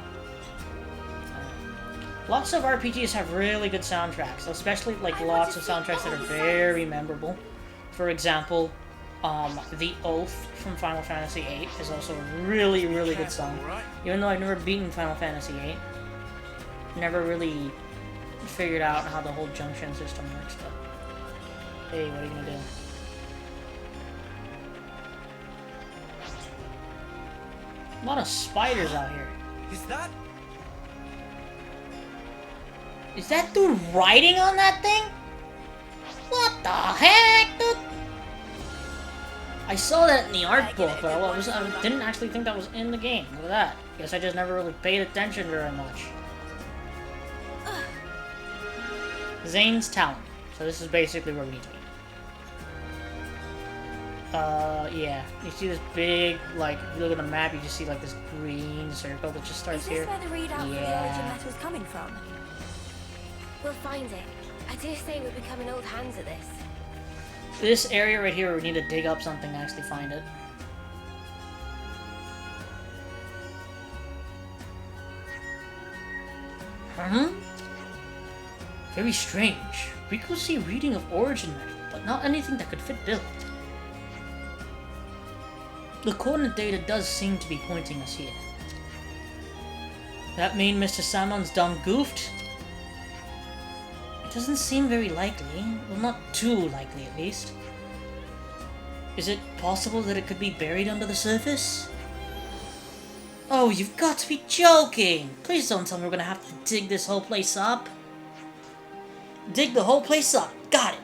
Lots of RPGs have really good soundtracks, especially like lots of soundtracks that are very memorable. For example, The Oath from Final Fantasy VIII is also a really, really good song. Even though I've never beaten Final Fantasy VIII, never really figured out how the whole junction system works, but hey, what are you gonna do? A lot of spiders out here. Is that dude riding on that thing? What the heck, dude? I saw that in the art book, but I didn't actually think that was in the game. Look at that. Guess I just never really paid attention very much. Zane's Talon. So this is basically where we need to be. Yeah. You see this big, like, if you look at the map, you just see, like, this green circle that just starts here. Is this where the readout for the origin letter was coming from? We'll find it. I dare say we're becoming old hands at this. This area right here, we need to dig up something to actually find it. Very strange. We could see reading of origin metal, but not anything that could fit Bill. The coordinate data does seem to be pointing us here. That mean Mr. Salmon's done goofed? It doesn't seem very likely. Well, not too likely, at least. Is it possible that it could be buried under the surface? Oh, you've got to be joking! Please don't tell me we're gonna have to dig this whole place up. Dig the whole place up. Got it.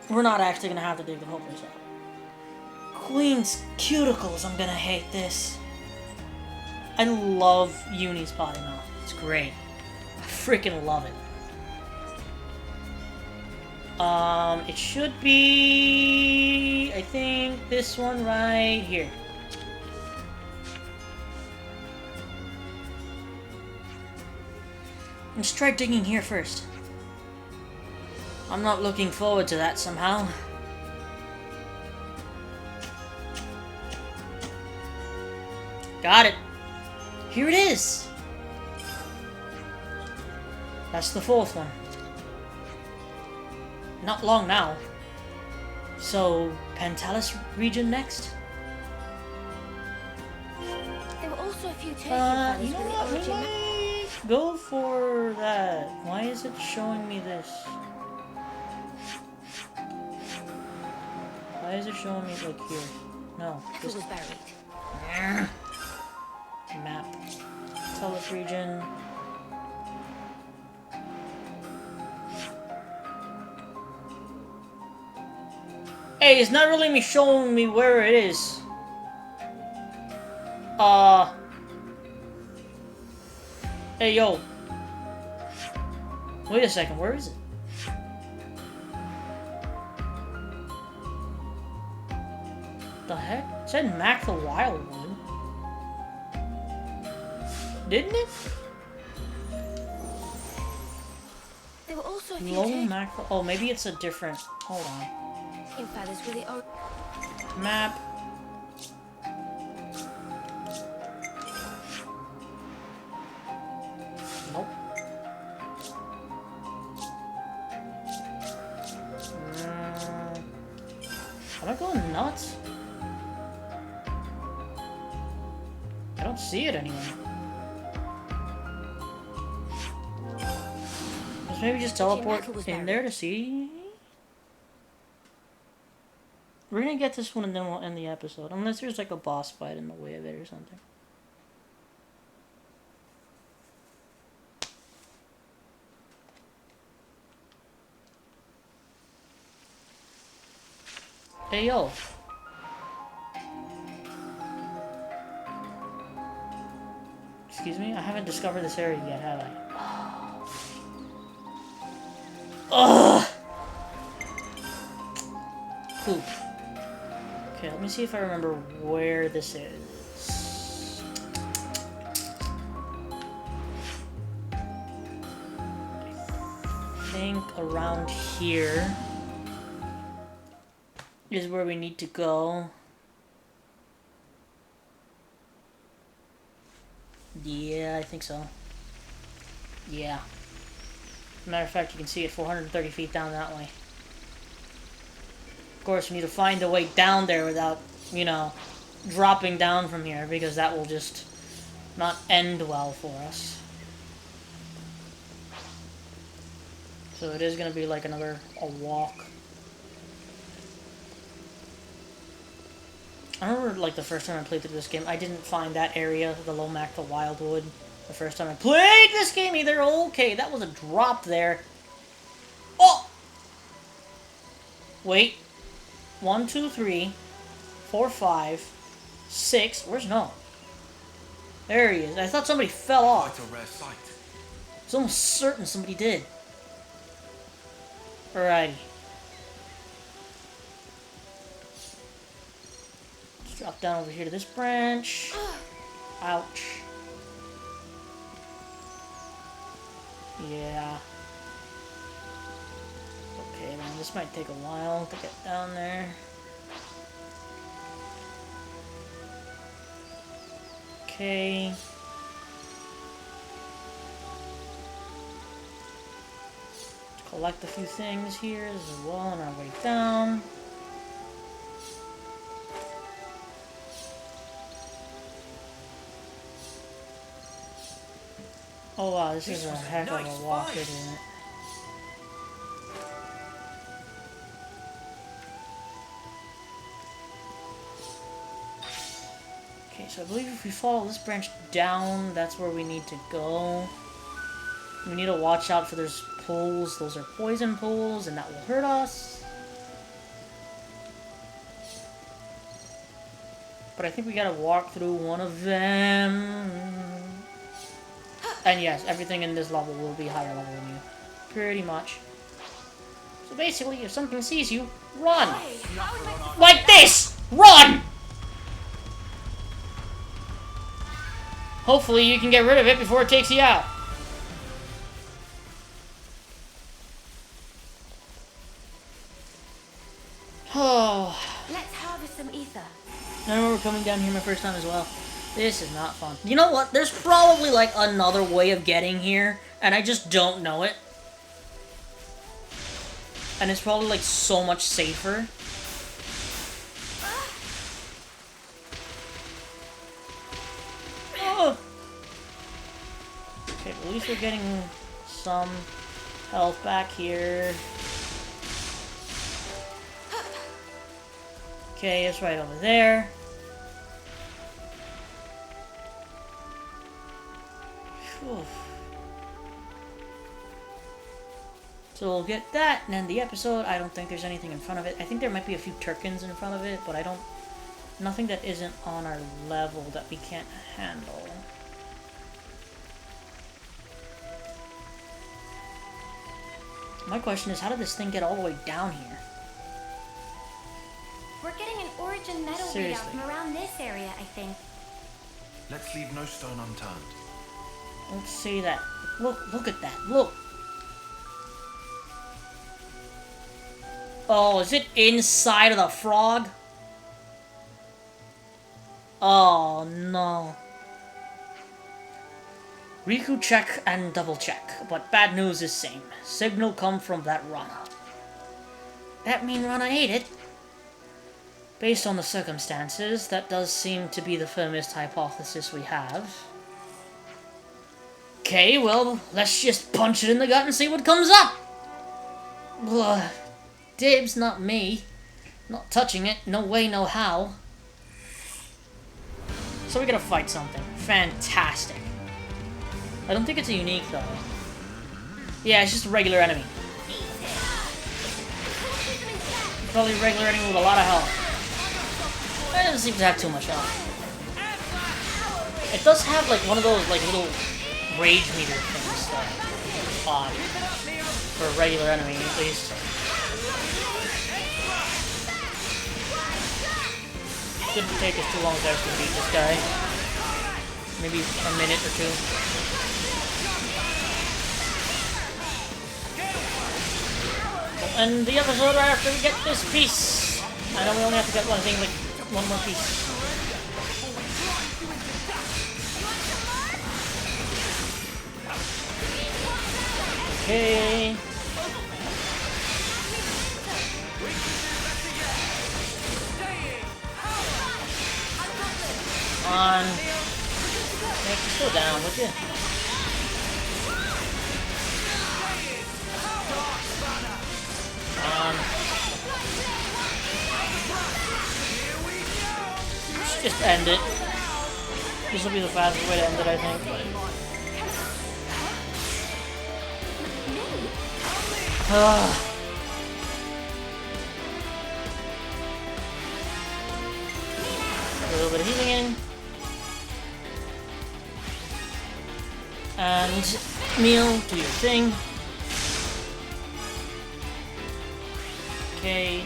We're not actually gonna have to dig the whole place up. Queen's cuticles, I'm gonna hate this. I love Uni's potty mouth. It's great. I freaking love it. It should be... I think this one right here. Let's try digging here first. I'm not looking forward to that somehow. Got it. Here it is. That's the fourth one. Not long now. So, Pantalis region next? There were also a few turkey You feathers know with the what? We origin. might go for that. Why is it showing me this? Why is it showing me like here? No. It was buried. Map. Pantalis region. Hey, it's not really showing me where it is. Hey, yo. Wait a second, where is it? The heck? It said Mac the Wildwood. Didn't it? There were also a few Low turkey Mac. Oh, maybe it's a different. Hold on. feathers with the origin. Map. Nope. Am I going nuts? I don't see it anywhere. Let's maybe just teleport in there to see. We're gonna get this one and then we'll end the episode. Unless there's like a boss fight in the way of it or something. Hey yo. Excuse me? I haven't discovered this area yet, have I? Ugh! Poop. Okay, let me see if I remember where this is. I think around here is where we need to go. Yeah, I think so. Yeah. Matter of fact, you can see it 430 feet down that way. Of course, we need to find a way down there without, you know, dropping down from here, because that will just not end well for us. So it is going to be like a walk. I remember, like, the first time I played through this game, I didn't find that area, the Lomac, the Wildwood, the first time I played this game either. Okay, that was a drop there. Oh! Wait. 1, 2, 3, 4, 5, 6. Where's No? There he is. I thought somebody fell off. Quite a rare sight. It's almost certain somebody did. Alrighty. Let's drop down over here to this branch. Ouch. Yeah. Okay, then this might take a while to get down there. Okay. Collect a few things here as well on our way down. Oh wow, this is a heck of a walk, isn't it? Okay, so I believe if we follow this branch down, that's where we need to go. We need to watch out for those pools. Those are poison pools, and that will hurt us. But I think we gotta walk through one of them. And yes, everything in this level will be higher level than you. Pretty much. So basically, if something sees you, run! Like this! Run! Hopefully you can get rid of it before it takes you out. Oh. Let's harvest some ether. I remember coming down here my first time as well. This is not fun. You know what? There's probably like another way of getting here, and I just don't know it. And it's probably like so much safer. Oh. Okay, at least we're getting some health back here. Okay, it's right over there. Whew. So we'll get that and end the episode. I don't think there's anything in front of it. I think there might be a few Turkins in front of it, but I don't... Nothing that isn't on our level that we can't handle. My question is, how did this thing get all the way down here? We're getting an origin metal readout Seriously. from around this area, I think. Let's leave no stone unturned. Don't say that. Look at that. Look. Oh, is it inside of the frog? Oh, no. Riku check and double check, but bad news is same. Signal come from that Rana. That mean Rana ate it? Based on the circumstances, that does seem to be the firmest hypothesis we have. Okay, well, let's just punch it in the gut and see what comes up! Ugh. Dibs, not me. Not touching it, no way, no how. So we gotta fight something. Fantastic. I don't think it's a unique, though. Yeah, it's just a regular enemy. Probably a regular enemy with a lot of health. It doesn't seem to have too much health. It does have, like, one of those, like, little rage meter things, though. Odd. For a regular enemy, at least. Shouldn't take us too long to actually beat this guy. Maybe a minute or two. We'll end the episode right after we get this piece. I know we only have to get one thing, like one more piece. Okay. Come on. Make you slow down, would you? Come on. Let's just end it. This will be the fastest way to end it, I think. A little bit of healing in. And meal, do your thing. Okay.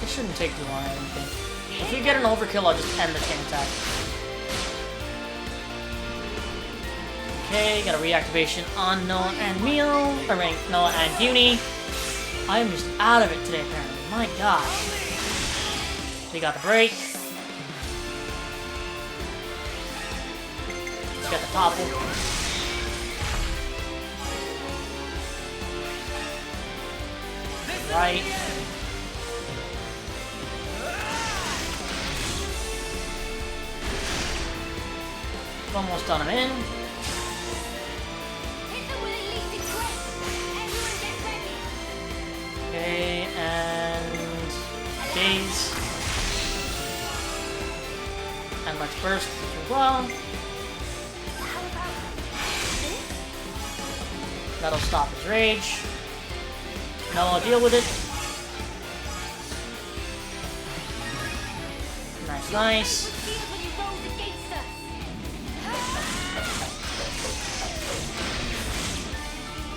It shouldn't take too long, I don't think. If we get an overkill, I'll just end the chain attack. Okay, got a reactivation on Noah and Meal. I mean, Noah and Uni. I am just out of it today, apparently. My gosh. We got the break. Let's get the topple. Right. Almost done him in. Okay, and gaze. And let's burst as well. That'll stop his rage. No, I'll deal with it. Nice, nice.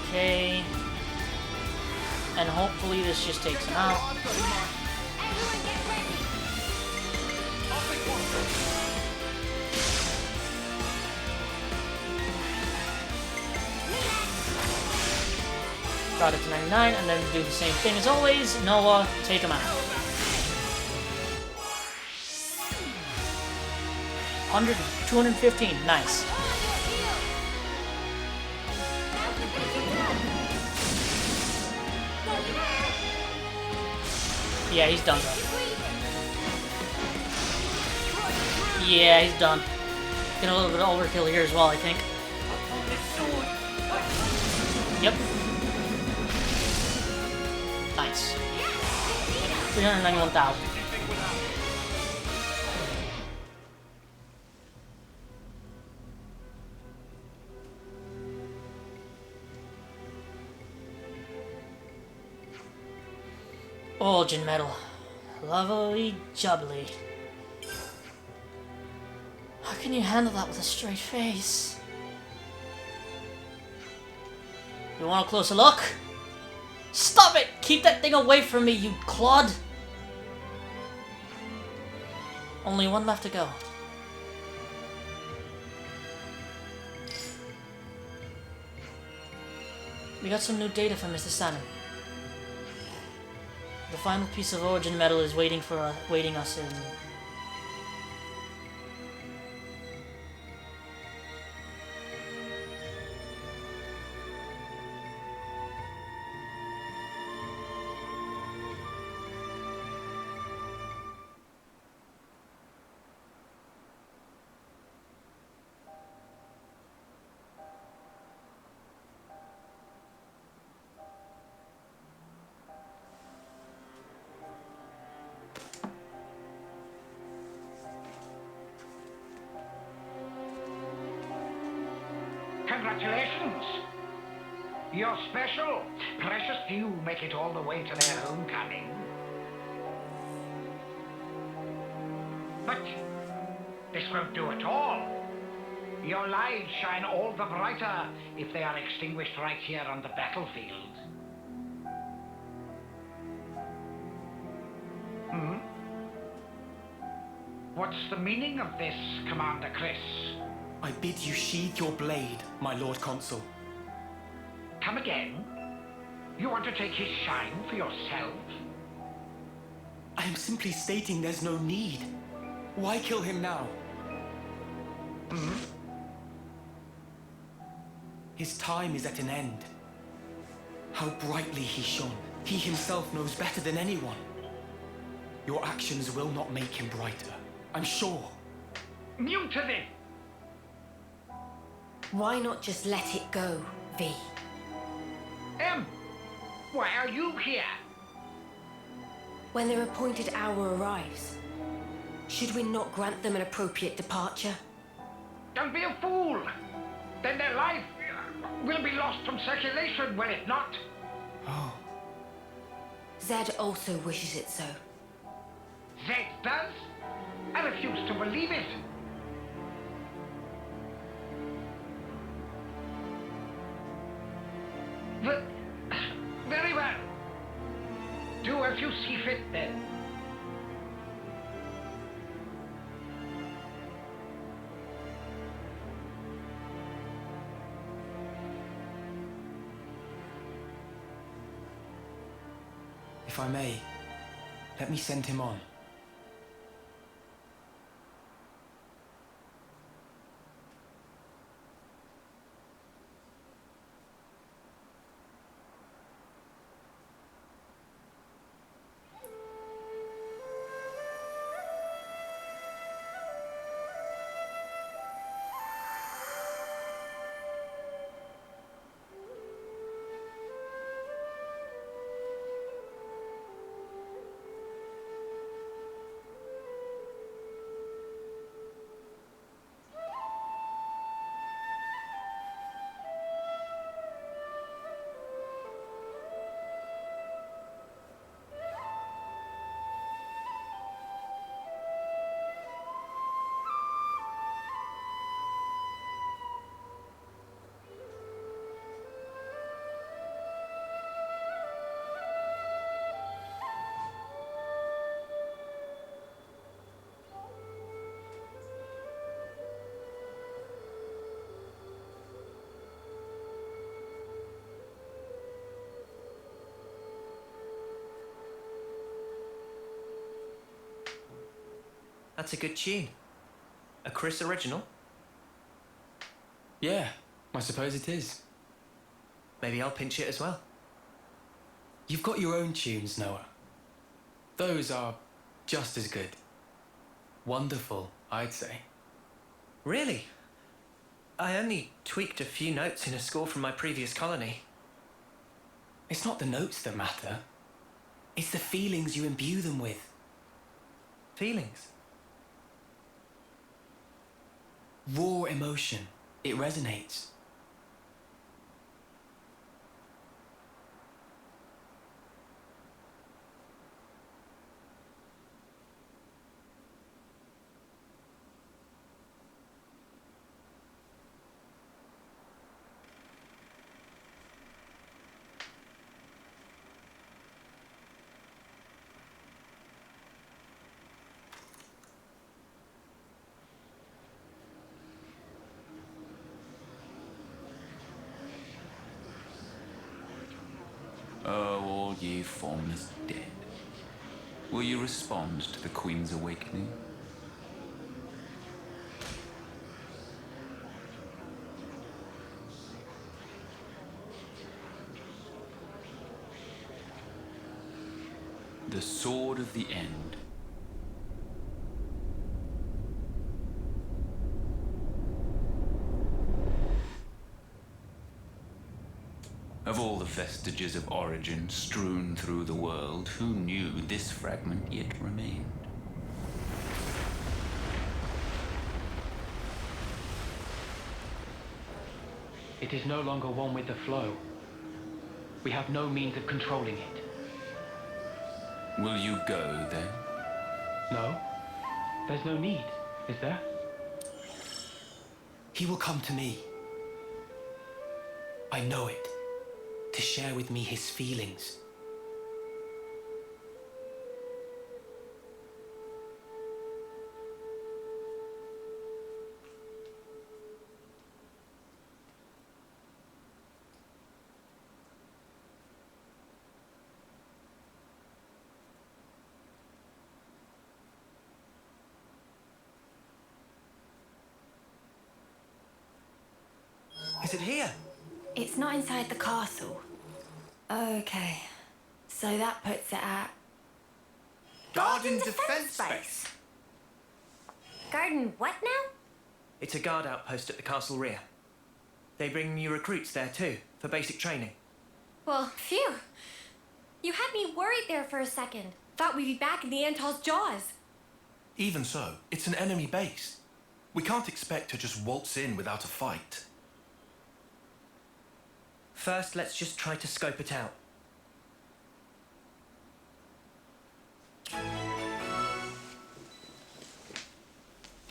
Okay. And hopefully this just takes him out. Everyone get ready. Brought it to 99, and then do the same thing as always. Noah, take him out. 100, 215, nice. Yeah, he's done. Yeah, he's done. Getting a little bit of overkill here as well, I think. Yep. Nice. 391,000. Origin medal. Lovely jubbly. How can you handle that with a straight face? You want a closer look? Stop it! Keep that thing away from me, you clod! Only one left to go. We got some new data from Mr. Salmon. The final piece of origin metal is waiting us in. Congratulations! You're special. Precious few make it all the way to their homecoming. But this won't do at all. Your lives shine all the brighter if they are extinguished right here on the battlefield. Hmm? What's the meaning of this, Commander Chris? I bid you sheathe your blade, my Lord Consul. Come again? You want to take his shine for yourself? I am simply stating there's no need. Why kill him now? Hmm? His time is at an end. How brightly he shone. He himself knows better than anyone. Your actions will not make him brighter, I'm sure. Mutiny! Why not just let it go, V? Why are you here? When their appointed hour arrives, should we not grant them an appropriate departure? Don't be a fool! Then their life will be lost from circulation, will it not? Oh. Zed also wishes it so. Zed does? I refuse to believe it. Very well. Do as you see fit, then. If I may, let me send him on. That's a good tune. A Chris original? Yeah, I suppose it is. Maybe I'll pinch it as well. You've got your own tunes, Noah. Those are just as good. Wonderful, I'd say. Really? I only tweaked a few notes in a score from my previous colony. It's not the notes that matter. It's the feelings you imbue them with. Feelings? Raw emotion. It resonates. Oh, all ye formless dead. Will you respond to the Queen's awakening? The sword of the end. Of all the vestiges of origin strewn through the world, who knew this fragment yet remained? It is no longer one with the flow. We have no means of controlling it. Will you go, then? No, there's no need, is there? He will come to me. I know it. To share with me his feelings. Is it here? It's not inside the castle. Okay. So that puts it at... Garden Defense Space. Garden what now? It's a guard outpost at the castle rear. They bring new recruits there too, for basic training. Well, phew. You had me worried there for a second. Thought we'd be back in the Antol's jaws. Even so, it's an enemy base. We can't expect to just waltz in without a fight. First, let's just try to scope it out.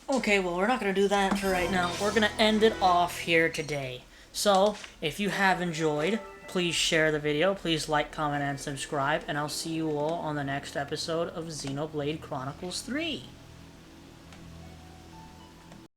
Okay, well, we're not going to do that for right now. We're going to end it off here today. So, if you have enjoyed, please share the video, please like, comment, and subscribe, and I'll see you all on the next episode of Xenoblade Chronicles 3.